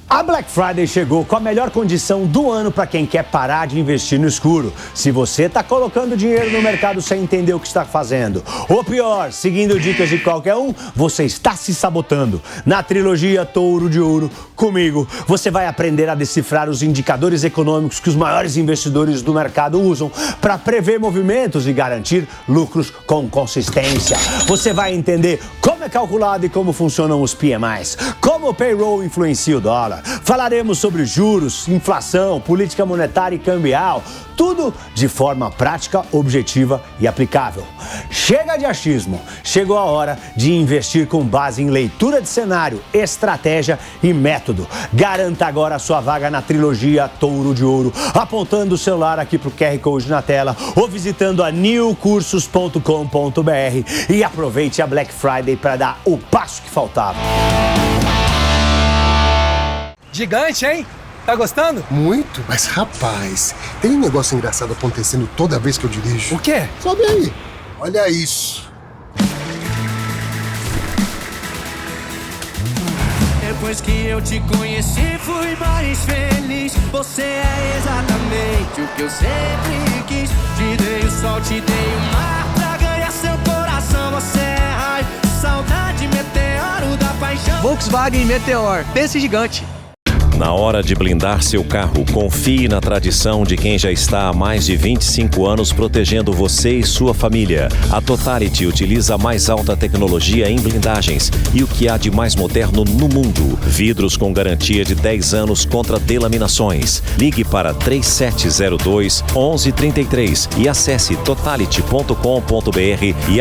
K: A Black Friday chegou com a melhor condição do ano para quem quer parar de investir no escuro. Se você está colocando dinheiro no mercado sem entender o que está fazendo, ou pior, seguindo dicas de qualquer um, você está se sabotando. Na trilogia Touro de Ouro, comigo, você vai aprender a decifrar os indicadores econômicos que os maiores investidores do mercado usam para prever movimentos e garantir lucros com consistência. Você vai entender como é calculado e como funcionam os PMIs, como o payroll influencia o dólar. Falaremos sobre juros, inflação, política monetária e cambial, tudo de forma prática, objetiva e aplicável. Chega de achismo, chegou a hora de investir com base em leitura de cenário, estratégia e método. Garanta agora a sua vaga na trilogia Touro de Ouro, apontando o celular aqui para o QR Code na tela ou visitando a newcursos.com.br e aproveite a Black Friday para dar o passo que faltava.
L: Gigante, hein? Tá gostando?
M: Muito, mas rapaz, tem um negócio engraçado acontecendo toda vez que eu dirijo.
L: O quê?
M: Sobe aí, olha isso.
N: Depois que eu te conheci, fui mais feliz. Você é exatamente o que eu sempre quis. Te dei o sol, te dei o mar pra ganhar seu coração. Você é raio, saudade, meteoro da paixão.
L: Volkswagen Meteor, pense gigante.
O: Na hora de blindar seu carro, confie na tradição de quem já está há mais de 25 anos protegendo você e sua família. A Totality utiliza a mais alta tecnologia em blindagens e o que há de mais moderno no mundo. Vidros com garantia de 10 anos contra delaminações. Ligue para 3702-1133 e acesse totality.com.br e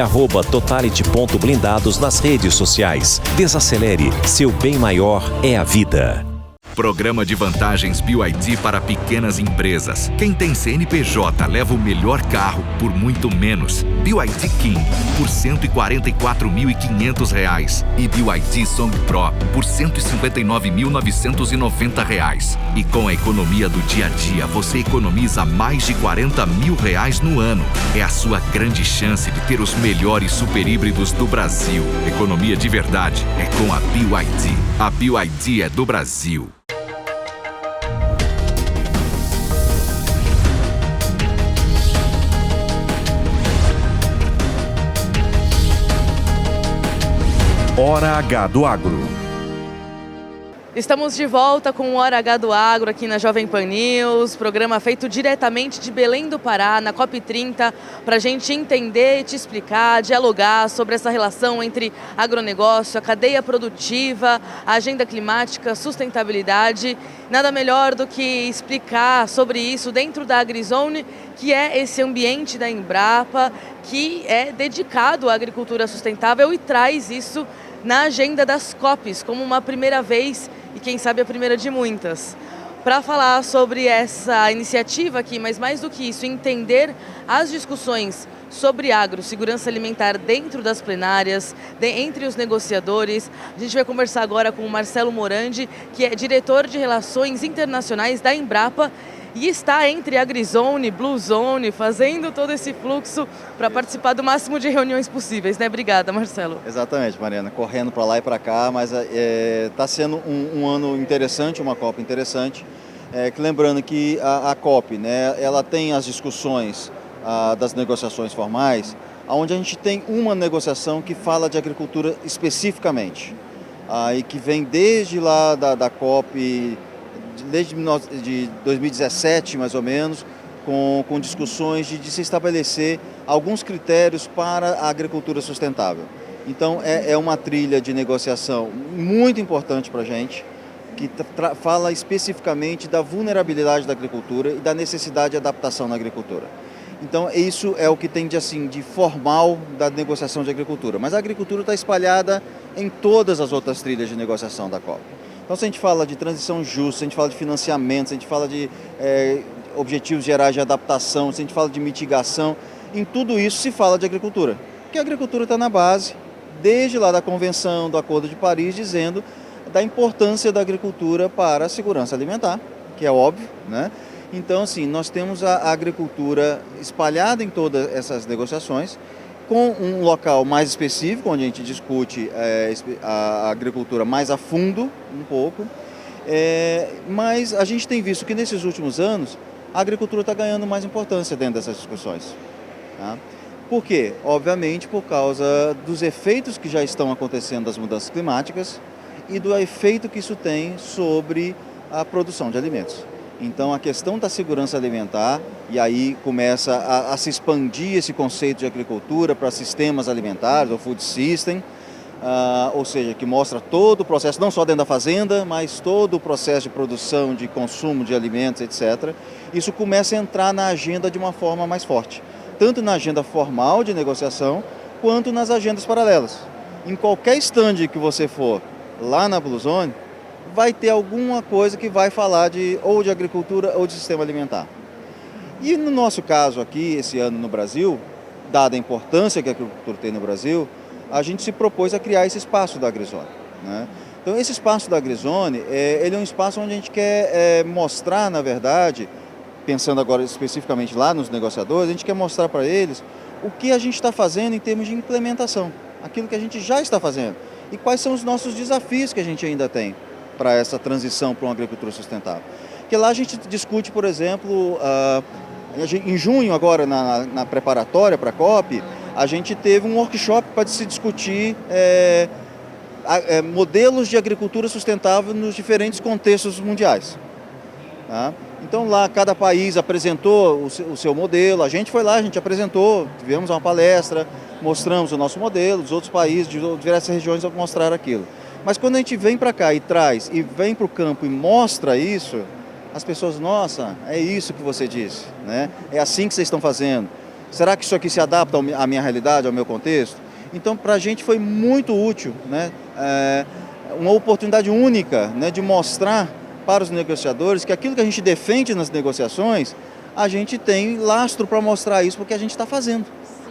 O: @totality.blindados nas redes sociais. Desacelere, seu bem maior é a vida.
A: Programa de vantagens BYD para pequenas empresas. Quem tem CNPJ leva o melhor carro por muito menos. BYD King por R$ 144.500 e BYD Song Pro por R$ 159.990. E com a economia do dia a dia, você economiza mais de R$ 40 mil no ano. É a sua grande chance de ter os melhores superhíbridos do Brasil. Economia de verdade é com a BYD. A BYD é do Brasil.
B: Hora H do Agro.
C: Estamos de volta com o Hora H do Agro aqui na Jovem Pan News, programa feito diretamente de Belém do Pará, na COP30, para a gente entender e te explicar, dialogar sobre essa relação entre agronegócio, a cadeia produtiva, a agenda climática, sustentabilidade. Nada melhor do que explicar sobre isso dentro da AgriZone, que é esse ambiente da Embrapa, que é dedicado à agricultura sustentável e traz isso na agenda das COPs, como uma primeira vez e quem sabe a primeira de muitas. Para falar sobre essa iniciativa aqui, mas mais do que isso, entender as discussões sobre agro, segurança alimentar dentro das plenárias, entre os negociadores, a gente vai conversar agora com o Marcelo Morandi, que é diretor de Relações Internacionais da Embrapa, e está entre AgriZone, Blue Zone, fazendo todo esse fluxo para participar do máximo de reuniões possíveis, né? Obrigada, Marcelo.
P: Exatamente, Mariana, correndo para lá e para cá, mas está sendo um ano interessante, uma COP interessante. Lembrando que a COP, né, ela tem as discussões das negociações formais, onde a gente tem uma negociação que fala de agricultura especificamente, e que vem desde lá da COP, desde 2017 mais ou menos, com discussões de se estabelecer alguns critérios para a agricultura sustentável. Então é uma trilha de negociação muito importante para a gente, que fala especificamente da vulnerabilidade da agricultura e da necessidade de adaptação na agricultura. Então isso é o que tem de formal da negociação de agricultura. Mas a agricultura está espalhada em todas as outras trilhas de negociação da COP. Então, se a gente fala de transição justa, se a gente fala de financiamento, se a gente fala de objetivos gerais de adaptação, se a gente fala de mitigação, em tudo isso se fala de agricultura. Porque a agricultura está na base, desde lá da Convenção, do Acordo de Paris, dizendo da importância da agricultura para a segurança alimentar, que é óbvio, né? Então, assim, nós temos a agricultura espalhada em todas essas negociações, com um local mais específico, onde a gente discute a agricultura mais a fundo, um pouco, mas a gente tem visto que nesses últimos anos a agricultura está ganhando mais importância dentro dessas discussões. Tá? Por quê? Obviamente por causa dos efeitos que já estão acontecendo das mudanças climáticas e do efeito que isso tem sobre a produção de alimentos. Então, a questão da segurança alimentar, e aí começa a se expandir esse conceito de agricultura para sistemas alimentares, ou food system, ou seja, que mostra todo o processo, não só dentro da fazenda, mas todo o processo de produção, de consumo de alimentos, etc. Isso começa a entrar na agenda de uma forma mais forte, tanto na agenda formal de negociação, quanto nas agendas paralelas. Em qualquer stand que você for lá na Blue Zone, vai ter alguma coisa que vai falar ou de agricultura ou de sistema alimentar. E no nosso caso aqui, esse ano no Brasil, dada a importância que a agricultura tem no Brasil, a gente se propôs a criar esse espaço da AgriZone, né? Então esse espaço da AgriZone, ele é um espaço onde a gente quer mostrar, na verdade, pensando agora especificamente lá nos negociadores, a gente quer mostrar para eles o que a gente está fazendo em termos de implementação, aquilo que a gente já está fazendo e quais são os nossos desafios que a gente ainda tem para essa transição para uma agricultura sustentável. Porque lá a gente discute, por exemplo, em junho agora, na preparatória para a COP, a gente teve um workshop para se discutir modelos de agricultura sustentável nos diferentes contextos mundiais. Tá? Então lá cada país apresentou o seu modelo, a gente foi lá, a gente apresentou, tivemos uma palestra, mostramos o nosso modelo, os outros países de diversas regiões mostraram aquilo. Mas quando a gente vem para cá e traz, e vem para o campo e mostra isso, as pessoas, nossa, é isso que você disse, né? É assim que vocês estão fazendo. Será que isso aqui se adapta à minha realidade, ao meu contexto? Então, para a gente foi muito útil, né? Uma oportunidade única, né, de mostrar para os negociadores que aquilo que a gente defende nas negociações, a gente tem lastro para mostrar isso, porque a gente está fazendo.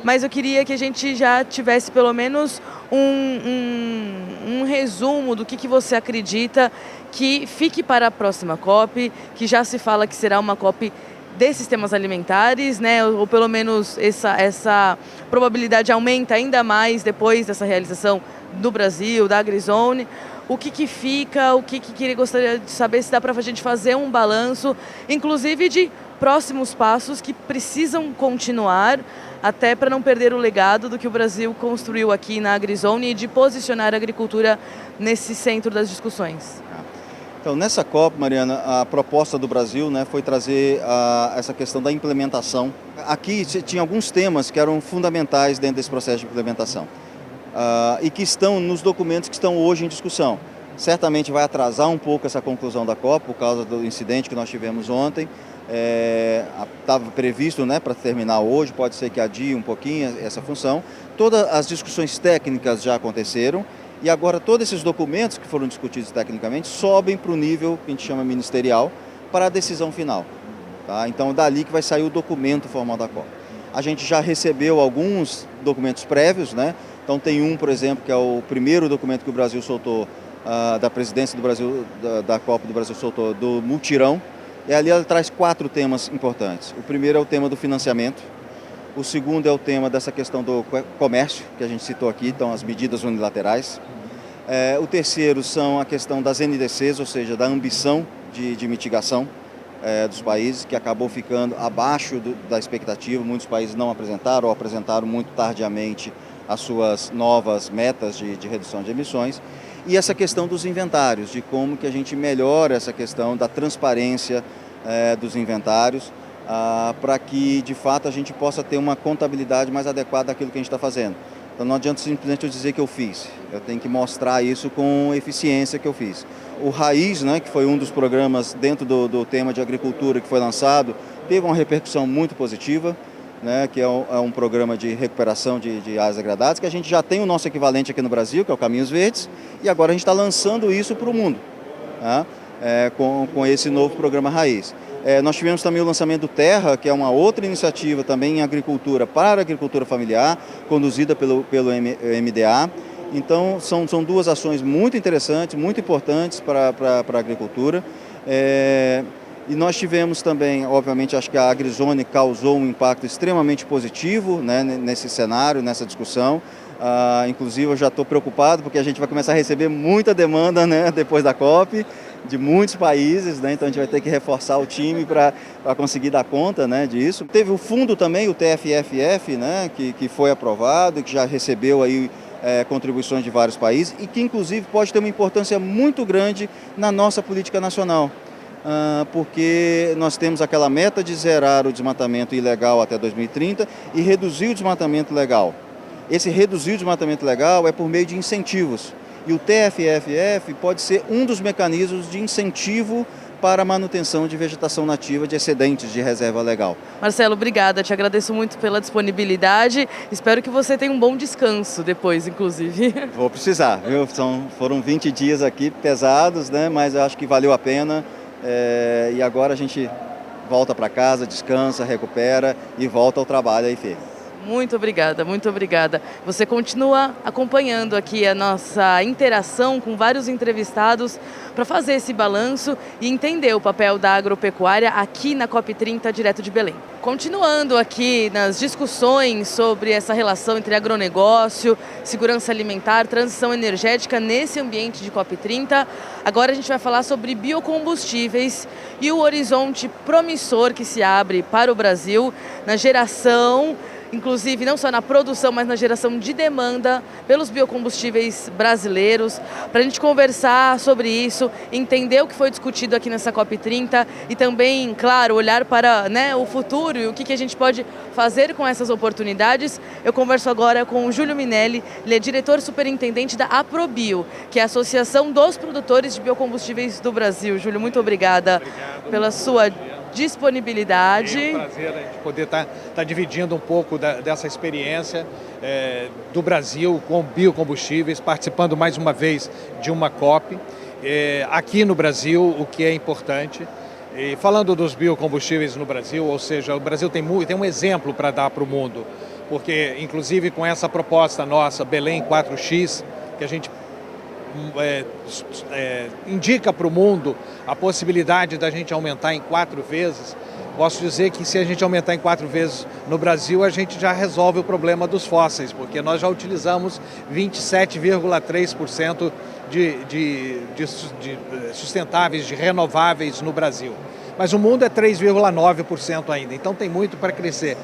C: Mas eu queria que a gente já tivesse pelo menos um resumo do que você acredita que fique para a próxima COP, que já se fala que será uma COP de sistemas alimentares, né? Ou pelo menos essa probabilidade aumenta ainda mais depois dessa realização do Brasil, da AgriZone. O que fica, o que gostaria de saber se dá para a gente fazer um balanço, inclusive de próximos passos que precisam continuar, até para não perder o legado do que o Brasil construiu aqui na AgriZone e de posicionar a agricultura nesse centro das discussões.
P: Então, nessa COP, Mariana, a proposta do Brasil, né, foi trazer essa questão da implementação. Aqui tinha alguns temas que eram fundamentais dentro desse processo de implementação. E que estão nos documentos que estão hoje em discussão. Certamente vai atrasar um pouco essa conclusão da COP por causa do incidente que nós tivemos ontem. Estava previsto, né, para terminar hoje, pode ser que adie um pouquinho essa função. Todas as discussões técnicas já aconteceram e agora todos esses documentos que foram discutidos tecnicamente sobem para o nível que a gente chama ministerial para a decisão final. Tá? Então, dali que vai sair o documento formal da COP. A gente já recebeu alguns documentos prévios, né? Então tem um, por exemplo, que é o primeiro documento que o Brasil soltou, da presidência do Brasil, da COP do Brasil soltou, do mutirão. E ali ela traz 4 temas importantes. O primeiro é o tema do financiamento. O segundo é o tema dessa questão do comércio, que a gente citou aqui, então as medidas unilaterais. O terceiro são a questão das NDCs, ou seja, da ambição de mitigação dos países, que acabou ficando abaixo da expectativa. Muitos países não apresentaram ou apresentaram muito tardiamente as suas novas metas de redução de emissões. E essa questão dos inventários, de como que a gente melhora essa questão da transparência dos inventários, para que, de fato, a gente possa ter uma contabilidade mais adequada daquilo que a gente está fazendo. Então não adianta simplesmente eu dizer que eu fiz, eu tenho que mostrar isso com eficiência que eu fiz. O Raiz, né, que foi um dos programas dentro do tema de agricultura que foi lançado, teve uma repercussão muito positiva, né, que é um programa de recuperação de áreas degradadas, que a gente já tem o nosso equivalente aqui no Brasil, que é o Caminhos Verdes, e agora a gente está lançando isso para o mundo, tá? Com esse novo programa Raiz. Nós tivemos também o lançamento do Terra, que é uma outra iniciativa também em agricultura, para a agricultura familiar, conduzida pelo MDA. Então, são 2 ações muito interessantes, muito importantes para a agricultura. E nós tivemos também, obviamente, acho que a AgriZone causou um impacto extremamente positivo, né, nesse cenário, nessa discussão. Inclusive, eu já estou preocupado porque a gente vai começar a receber muita demanda, né, depois da COP, de muitos países, né, então a gente vai ter que reforçar o time para conseguir dar conta, né, disso. Teve o fundo também, o TFFF, né, que foi aprovado e que já recebeu aí contribuições de vários países e que, inclusive, pode ter uma importância muito grande na nossa política nacional. Porque nós temos aquela meta de zerar o desmatamento ilegal até 2030 e reduzir o desmatamento legal. Esse reduzir o desmatamento legal é por meio de incentivos. E o TFFF pode ser um dos mecanismos de incentivo para a manutenção de vegetação nativa de excedentes de reserva legal.
C: Marcelo, obrigada. Te agradeço muito pela disponibilidade. Espero que você tenha um bom descanso depois, inclusive.
P: Vou precisar, viu? Foram 20 dias aqui pesados, né? Mas eu acho que valeu a pena. E agora a gente volta para casa, descansa, recupera e volta ao trabalho aí, Fê.
C: Muito obrigada, muito obrigada. Você continua acompanhando aqui a nossa interação com vários entrevistados para fazer esse balanço e entender o papel da agropecuária aqui na COP30, direto de Belém. Continuando aqui nas discussões sobre essa relação entre agronegócio, segurança alimentar, transição energética nesse ambiente de COP30, agora a gente vai falar sobre biocombustíveis e o horizonte promissor que se abre para o Brasil na geração inclusive não só na produção, mas na geração de demanda pelos biocombustíveis brasileiros, para a gente conversar sobre isso, entender o que foi discutido aqui nessa COP30 e também, claro, olhar para, né, o futuro e o que a gente pode fazer com essas oportunidades. Eu converso agora com o Júlio Minelli, ele é diretor superintendente da APROBio, que é a Associação dos Produtores de Biocombustíveis do Brasil. Júlio, muito obrigada pela sua disponibilidade.
Q: É um prazer a gente poder estar dividindo um pouco dessa experiência do Brasil com biocombustíveis, participando mais uma vez de uma COP. Aqui no Brasil, o que é importante, e falando dos biocombustíveis no Brasil, ou seja, o Brasil tem um exemplo para dar para o mundo, porque inclusive com essa proposta nossa, Belém 4X, que a gente indica para o mundo a possibilidade da gente aumentar em 4 vezes, posso dizer que se a gente aumentar em 4 vezes no Brasil, a gente já resolve o problema dos fósseis, porque nós já utilizamos 27,3% de sustentáveis, de renováveis no Brasil. Mas o mundo é 3,9% ainda, então tem muito para crescer.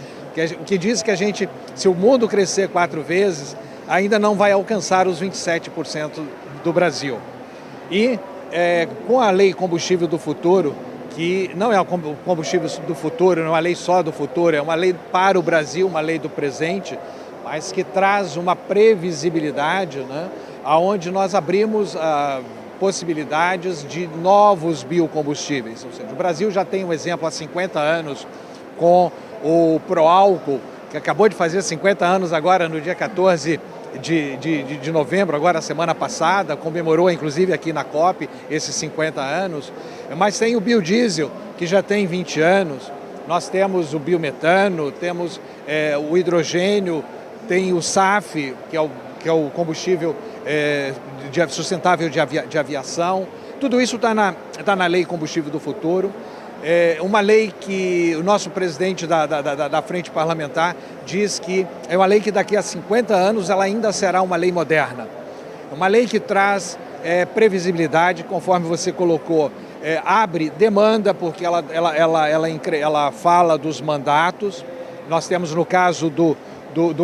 Q: O que diz que a gente, se o mundo crescer 4 vezes, ainda não vai alcançar os 27% do Brasil. E com a Lei Combustível do Futuro, que não é o combustível do futuro, não é uma lei só do futuro, é uma lei para o Brasil, uma lei do presente, mas que traz uma previsibilidade, né, onde nós abrimos possibilidades de novos biocombustíveis. Ou seja, o Brasil já tem um exemplo há 50 anos com o Proálcool, que acabou de fazer 50 anos agora no dia 14 de novembro, agora semana passada, comemorou inclusive aqui na COP esses 50 anos, mas tem o biodiesel, que já tem 20 anos, nós temos o biometano, temos o hidrogênio, tem o SAF, que é o combustível sustentável de aviação, tudo isso está na Lei Combustível do Futuro. Uma lei que o nosso presidente da Frente Parlamentar diz que é uma lei que daqui a 50 anos ela ainda será uma lei moderna. Uma lei que traz previsibilidade, conforme você colocou, abre demanda, porque ela fala dos mandatos. Nós temos no caso do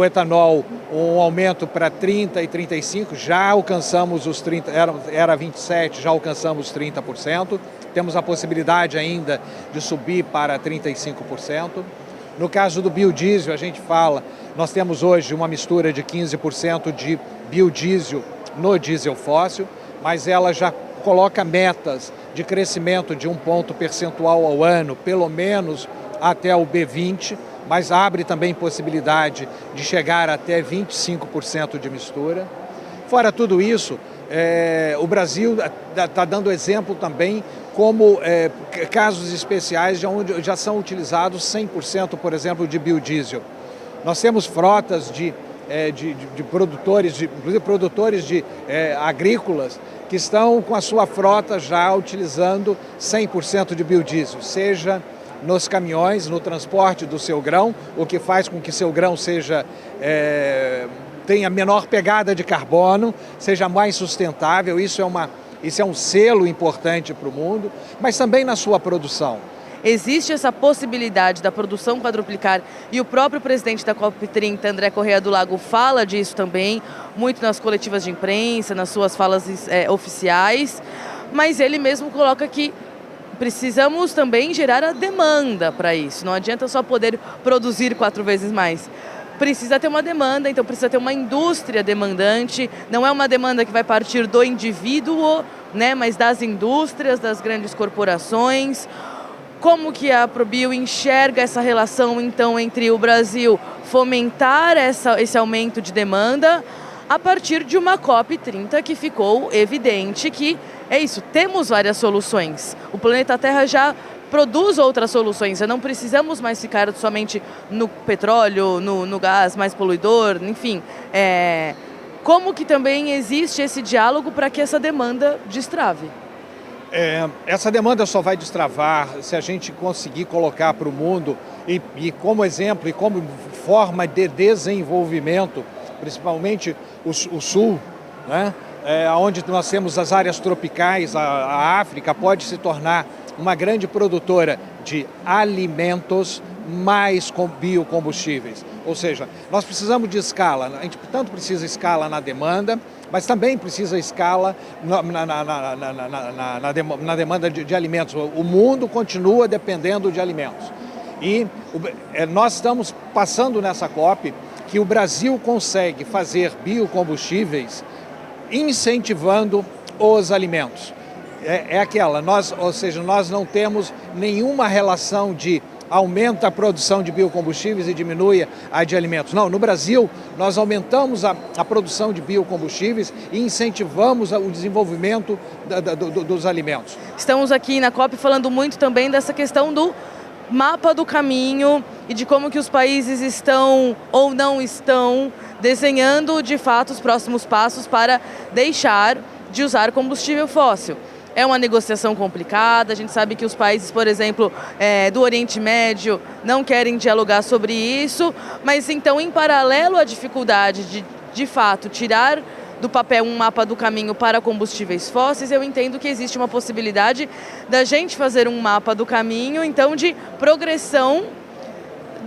Q: etanol um aumento para 30 e 35, já alcançamos os 30, era 27, já alcançamos 30%. Temos a possibilidade ainda de subir para 35%. No caso do biodiesel, a gente fala, nós temos hoje uma mistura de 15% de biodiesel no diesel fóssil, mas ela já coloca metas de crescimento de 1 ponto percentual ao ano, pelo menos até o B20, mas abre também possibilidade de chegar até 25% de mistura. Fora tudo isso, o Brasil está dando exemplo também como casos especiais de onde já são utilizados 100%, por exemplo, de biodiesel. Nós temos frotas de produtores, inclusive produtores agrícolas, que estão com a sua frota já utilizando 100% de biodiesel, seja nos caminhões, no transporte do seu grão, o que faz com que seu grão tenha menor pegada de carbono, seja mais sustentável. Isso é um selo importante para o mundo, mas também na sua produção.
C: Existe essa possibilidade da produção quadruplicar e o próprio presidente da COP30, André Corrêa do Lago, fala disso também, muito nas coletivas de imprensa, nas suas falas oficiais, mas ele mesmo coloca que precisamos também gerar a demanda para isso. Não adianta só poder produzir 4 vezes mais. Precisa ter uma demanda, então precisa ter uma indústria demandante. Não é uma demanda que vai partir do indivíduo, né, mas das indústrias, das grandes corporações. Como que a APROBio enxerga essa relação, então, entre o Brasil fomentar esse aumento de demanda a partir de uma COP30 que ficou evidente que é isso, temos várias soluções. O planeta Terra já produz outras soluções, já não precisamos mais ficar somente no petróleo, no gás mais poluidor, enfim. Como que também existe esse diálogo para que essa demanda destrave?
Q: Essa demanda só vai destravar se a gente conseguir colocar para o mundo e como exemplo e como forma de desenvolvimento, principalmente o Sul, né? Onde nós temos as áreas tropicais, a África pode se tornar uma grande produtora de alimentos mais com biocombustíveis. Ou seja, nós precisamos de escala, a gente tanto precisa escala na demanda, mas também precisa escala na demanda de alimentos. O mundo continua dependendo de alimentos. E nós estamos passando nessa COP que o Brasil consegue fazer biocombustíveis incentivando os alimentos. Ou seja, nós não temos nenhuma relação de aumenta a produção de biocombustíveis e diminui a de alimentos. Não, no Brasil nós aumentamos a produção de biocombustíveis e incentivamos o desenvolvimento dos alimentos.
C: Estamos aqui na COP falando muito também dessa questão do mapa do caminho e de como que os países estão ou não estão desenhando de fato os próximos passos para deixar de usar combustível fóssil. É uma negociação complicada, a gente sabe que os países, por exemplo, do Oriente Médio não querem dialogar sobre isso, mas então, em paralelo à dificuldade de fato, tirar do papel um mapa do caminho para combustíveis fósseis, eu entendo que existe uma possibilidade da gente fazer um mapa do caminho, então, de progressão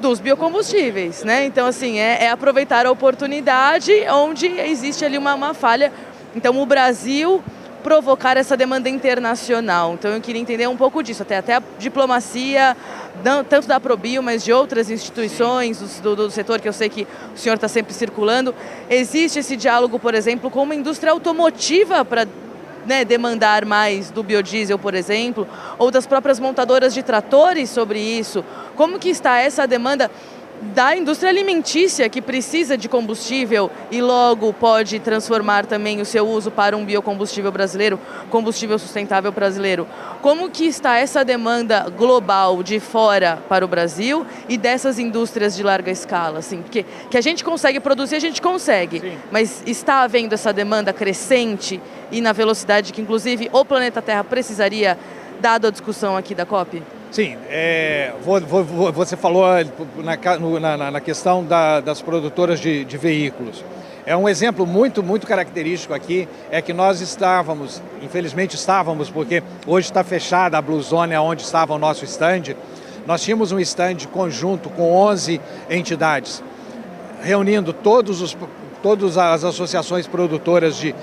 C: dos biocombustíveis, né? Então, assim, é aproveitar a oportunidade onde existe ali uma falha. Então, o Brasil provocar essa demanda internacional. Então eu queria entender um pouco disso, até a diplomacia, tanto da Probio, mas de outras instituições do setor que eu sei que o senhor está sempre circulando. Existe esse diálogo, por exemplo, com uma indústria automotiva para demandar mais do biodiesel, por exemplo, ou das próprias montadoras de tratores sobre isso? Como que está essa demanda da indústria alimentícia, que precisa de combustível e logo pode transformar também o seu uso para um biocombustível brasileiro, combustível sustentável brasileiro? Como que está essa demanda global de fora para o Brasil e dessas indústrias de larga escala? Assim, porque que a gente consegue produzir, a gente consegue, sim, mas está havendo essa demanda crescente e na velocidade que inclusive o planeta Terra precisaria, dado a discussão aqui da COP?
Q: Sim, você falou na questão das produtoras de veículos. É um exemplo muito característico aqui, é que nós infelizmente estávamos, porque hoje está fechada a Blue Zone, onde estava o nosso stand. Nós tínhamos um stand conjunto com 11 entidades, reunindo todas as associações produtoras de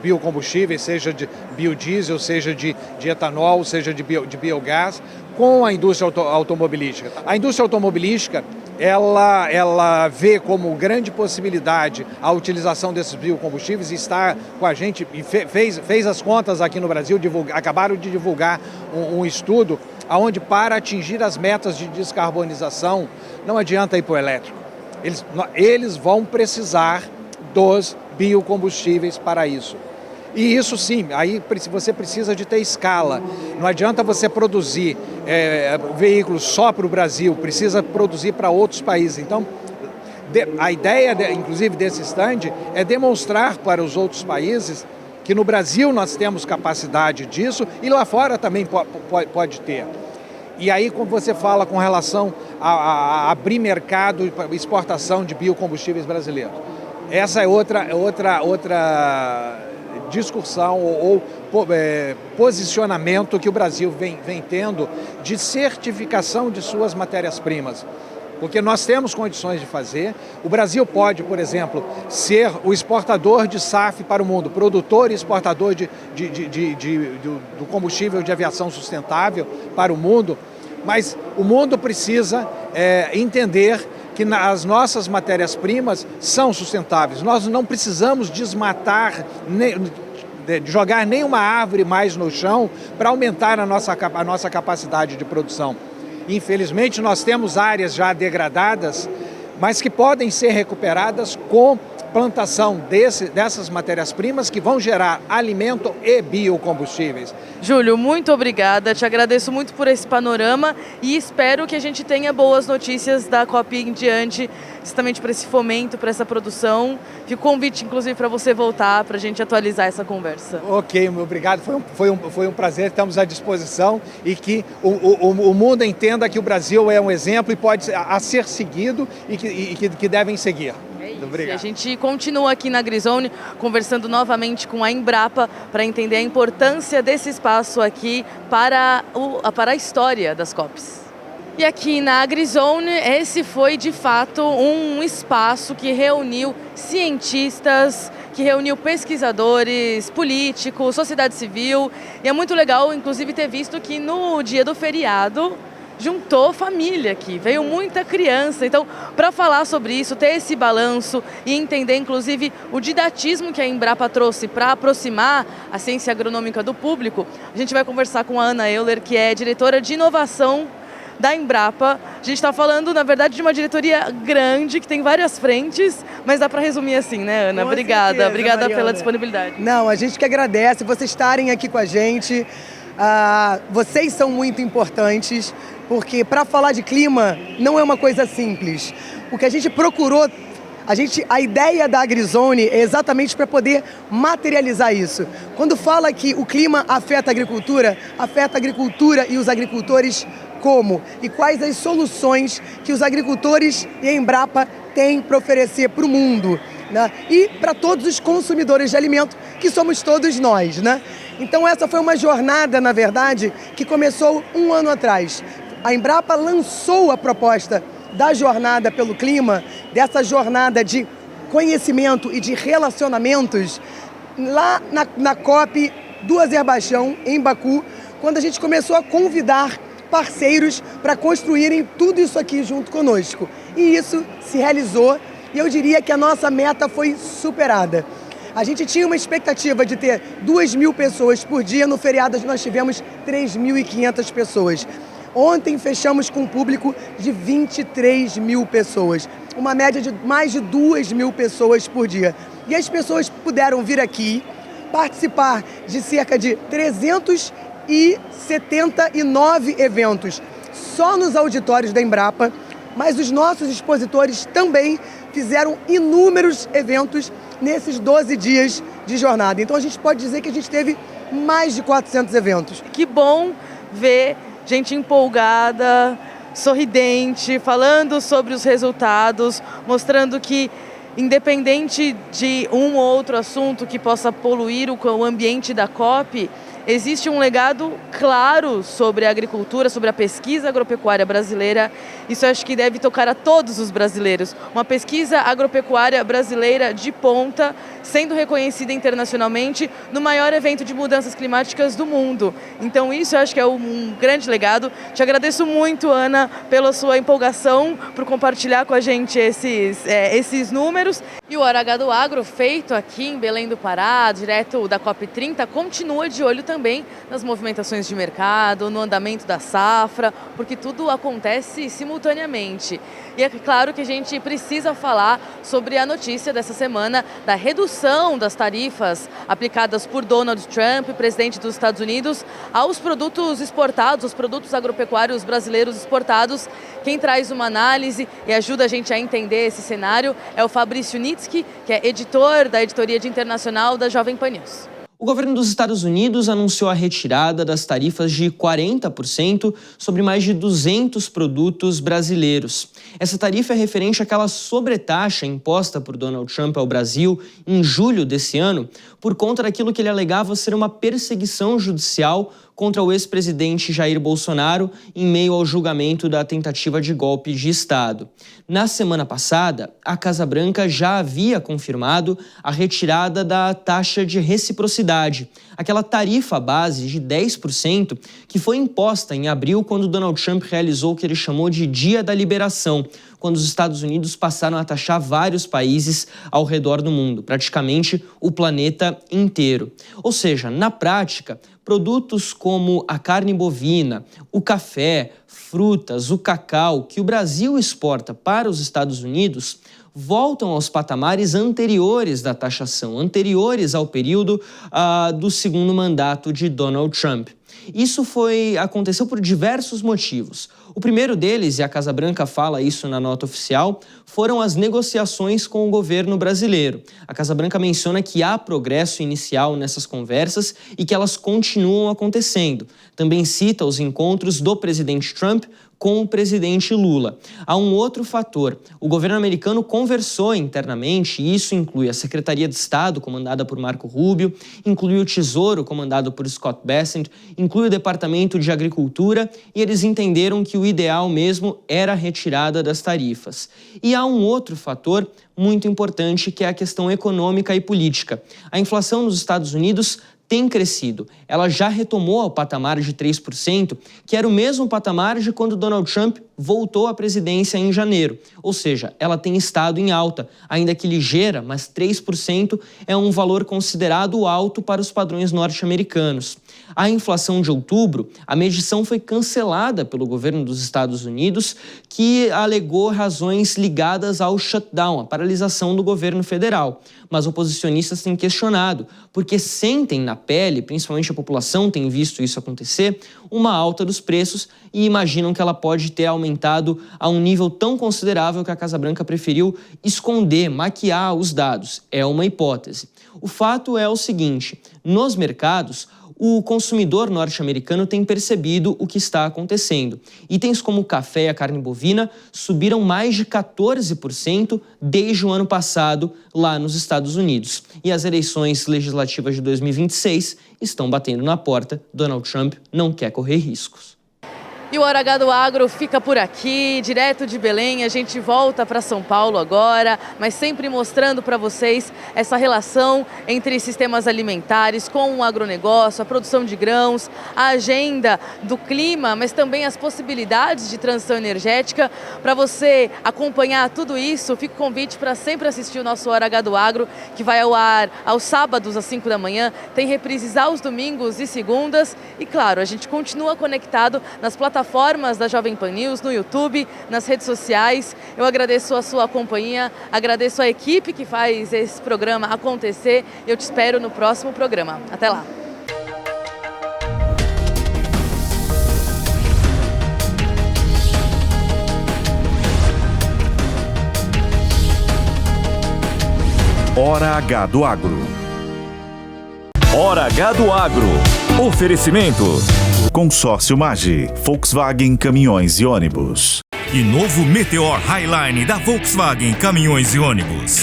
Q: biocombustíveis, seja de biodiesel, seja de etanol, seja de biogás, com a indústria automobilística. A indústria automobilística, ela vê como grande possibilidade a utilização desses biocombustíveis e está com a gente, e fez as contas aqui no Brasil, acabaram de divulgar um estudo onde, para atingir as metas de descarbonização, não adianta ir para o elétrico. Eles vão precisar dos biocombustíveis para isso. E isso sim, aí você precisa de ter escala. Não adianta você produzir veículos só para o Brasil, precisa produzir para outros países. Então, a ideia, inclusive, desse stand é demonstrar para os outros países que no Brasil nós temos capacidade disso e lá fora também pode ter. E aí, como você fala com relação a abrir mercado e exportação de biocombustíveis brasileiros, essa é outra discussão ou posicionamento que o Brasil vem tendo de certificação de suas matérias-primas. Porque nós temos condições de fazer. O Brasil pode, por exemplo, ser o exportador de SAF para o mundo, produtor e exportador do combustível de aviação sustentável para o mundo, mas o mundo precisa entender que as nossas matérias-primas são sustentáveis. Nós não precisamos desmatar, jogar nenhuma árvore mais no chão para aumentar a nossa capacidade de produção. Infelizmente, nós temos áreas já degradadas, mas que podem ser recuperadas com plantação dessas matérias-primas que vão gerar alimento e biocombustíveis.
C: Júlio, muito obrigada, te agradeço muito por esse panorama e espero que a gente tenha boas notícias da COP em diante, justamente para esse fomento, para essa produção. Fica o convite, inclusive, para você voltar, para a gente atualizar essa conversa.
Q: Ok, obrigado, foi um prazer, estamos à disposição e que o mundo entenda que o Brasil é um exemplo e pode ser seguido e que devem seguir.
C: É Obrigado. E a gente continua aqui na AgriZone conversando novamente com a Embrapa para entender a importância desse espaço aqui para a história das COPs. E aqui na AgriZone, esse foi de fato um espaço que reuniu cientistas, que reuniu pesquisadores, políticos, sociedade civil. E é muito legal, inclusive, ter visto que no dia do feriado juntou família aqui, veio muita criança. Então, para falar sobre isso, ter esse balanço e entender, inclusive, o didatismo que a Embrapa trouxe para aproximar a ciência agronômica do público, a gente vai conversar com a Ana Euler, que é diretora de inovação da Embrapa. A gente está falando, na verdade, de uma diretoria grande, que tem várias frentes, mas dá para resumir assim, né, Ana? Obrigada pela disponibilidade.
R: Não, a gente que agradece vocês estarem aqui com a gente. Vocês são muito importantes, porque para falar de clima não é uma coisa simples. O que a gente procurou, a ideia da AgriZone é exatamente para poder materializar isso. Quando fala que o clima afeta a agricultura e os agricultores como? E quais as soluções que os agricultores e a Embrapa têm para oferecer para o mundo, né? E para todos os consumidores de alimento, que somos todos nós, né? Então essa foi uma jornada, na verdade, que começou um ano atrás. A Embrapa lançou a proposta da jornada pelo clima, dessa jornada de conhecimento e de relacionamentos, lá na COP do Azerbaijão, em Baku, quando a gente começou a convidar parceiros para construírem tudo isso aqui junto conosco. E isso se realizou e eu diria que a nossa meta foi superada. A gente tinha uma expectativa de ter 2.000 pessoas por dia, no feriado nós tivemos 3.500 pessoas. Ontem fechamos com um público de 23.000 pessoas, uma média de mais de 2.000 pessoas por dia. E as puderam vir aqui, participar de cerca de 379 eventos só nos auditórios da Embrapa, mas os nossos expositores também fizeram inúmeros eventos nesses 12 dias de jornada. Então a gente pode dizer que a gente teve mais de 400 eventos.
C: Que bom ver gente empolgada, sorridente, falando sobre os resultados, mostrando que, independente de um ou outro assunto que possa poluir o ambiente da COP, existe um legado claro sobre a agricultura, sobre a pesquisa agropecuária brasileira. Isso eu acho que deve tocar a todos os brasileiros. Uma pesquisa agropecuária brasileira de ponta, sendo reconhecida internacionalmente no maior evento de mudanças climáticas do mundo. Então isso eu acho que é um grande legado. Te agradeço muito, Ana, pela sua empolgação, por compartilhar com a gente esses números. E o Hora H do Agro, feito aqui em Belém do Pará, direto da COP30, continua de olho também nas movimentações de mercado, no andamento da safra, porque tudo acontece simultaneamente. E é claro que a gente precisa falar sobre a notícia dessa semana da redução das tarifas aplicadas por Donald Trump, presidente dos Estados Unidos, aos produtos exportados, os produtos agropecuários brasileiros exportados. Quem traz uma análise e ajuda a gente a entender esse cenário é o Fabrício Nitsky, que é editor da editoria de internacional da Jovem Pan News.
S: O governo dos Estados Unidos anunciou a retirada das tarifas de 40% sobre mais de 200 produtos brasileiros. Essa tarifa é referente àquela sobretaxa imposta por Donald Trump ao Brasil em julho desse ano, por conta daquilo que ele alegava ser uma perseguição judicial contra o ex-presidente Jair Bolsonaro em meio ao julgamento da tentativa de golpe de Estado. Na semana passada, a Casa Branca já havia confirmado a retirada da taxa de reciprocidade, aquela tarifa base de 10% que foi imposta em abril quando Donald Trump realizou o que ele chamou de Dia da Liberação, quando os Estados Unidos passaram a taxar vários países ao redor do mundo, praticamente o planeta inteiro. Ou seja, na prática, produtos como a carne bovina, o café, frutas, o cacau, que o Brasil exporta para os Estados Unidos, voltam aos patamares anteriores da taxação, anteriores ao período do segundo mandato de Donald Trump. Isso aconteceu por diversos motivos. O primeiro deles, e a Casa Branca fala isso na nota oficial, foram as negociações com o governo brasileiro. A Casa Branca menciona que há progresso inicial nessas conversas e que elas continuam acontecendo. Também cita os encontros do presidente Trump com o presidente Lula. Há um outro fator. O governo americano conversou internamente, e isso inclui a Secretaria de Estado, comandada por Marco Rubio, inclui o Tesouro, comandado por Scott Bessent, inclui o Departamento de Agricultura, e eles entenderam que o ideal mesmo era a retirada das tarifas. E há um outro fator muito importante, que é a questão econômica e política. A inflação nos Estados Unidos tem crescido. Ela já retomou ao patamar de 3%, que era o mesmo patamar de quando Donald Trump voltou à presidência em janeiro. Ou seja, ela tem estado em alta, ainda que ligeira, mas 3% é um valor considerado alto para os padrões norte-americanos. A inflação de outubro, a medição foi cancelada pelo governo dos Estados Unidos, que alegou razões ligadas ao shutdown, a paralisação do governo federal. Mas oposicionistas têm questionado, porque sentem na pele, principalmente a população tem visto isso acontecer, uma alta dos preços e imaginam que ela pode ter aumentado a um nível tão considerável que a Casa Branca preferiu esconder, maquiar os dados. É uma hipótese. O fato é o seguinte: nos mercados, o consumidor norte-americano tem percebido o que está acontecendo. Itens como o café e a carne bovina subiram mais de 14% desde o ano passado lá nos Estados Unidos. E as eleições legislativas de 2026 estão batendo na porta. Donald Trump não quer correr riscos.
C: E o Hora H do Agro fica por aqui, direto de Belém. A gente volta para São Paulo agora, mas sempre mostrando para vocês essa relação entre sistemas alimentares com o agronegócio, a produção de grãos, a agenda do clima, mas também as possibilidades de transição energética. Para você acompanhar tudo isso, fica o convite para sempre assistir o nosso Hora H do Agro, que vai ao ar aos sábados às 5 da manhã, tem reprises aos domingos e segundas. E claro, a gente continua conectado nas plataformas da Jovem Pan News, no YouTube, nas redes sociais. Eu agradeço a sua companhia, agradeço a equipe que faz esse programa acontecer. Eu te espero no próximo programa. Até lá!
B: Hora H do Agro.
J: Hora H do Agro. Oferecimento.
B: Consórcio Magi, Volkswagen Caminhões e Ônibus.
T: E novo Meteor Highline da Volkswagen Caminhões e Ônibus.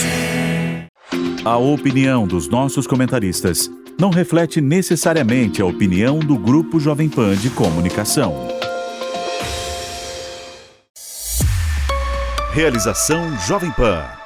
B: A opinião dos nossos comentaristas não reflete necessariamente a opinião do Grupo Jovem Pan de Comunicação. Realização Jovem Pan.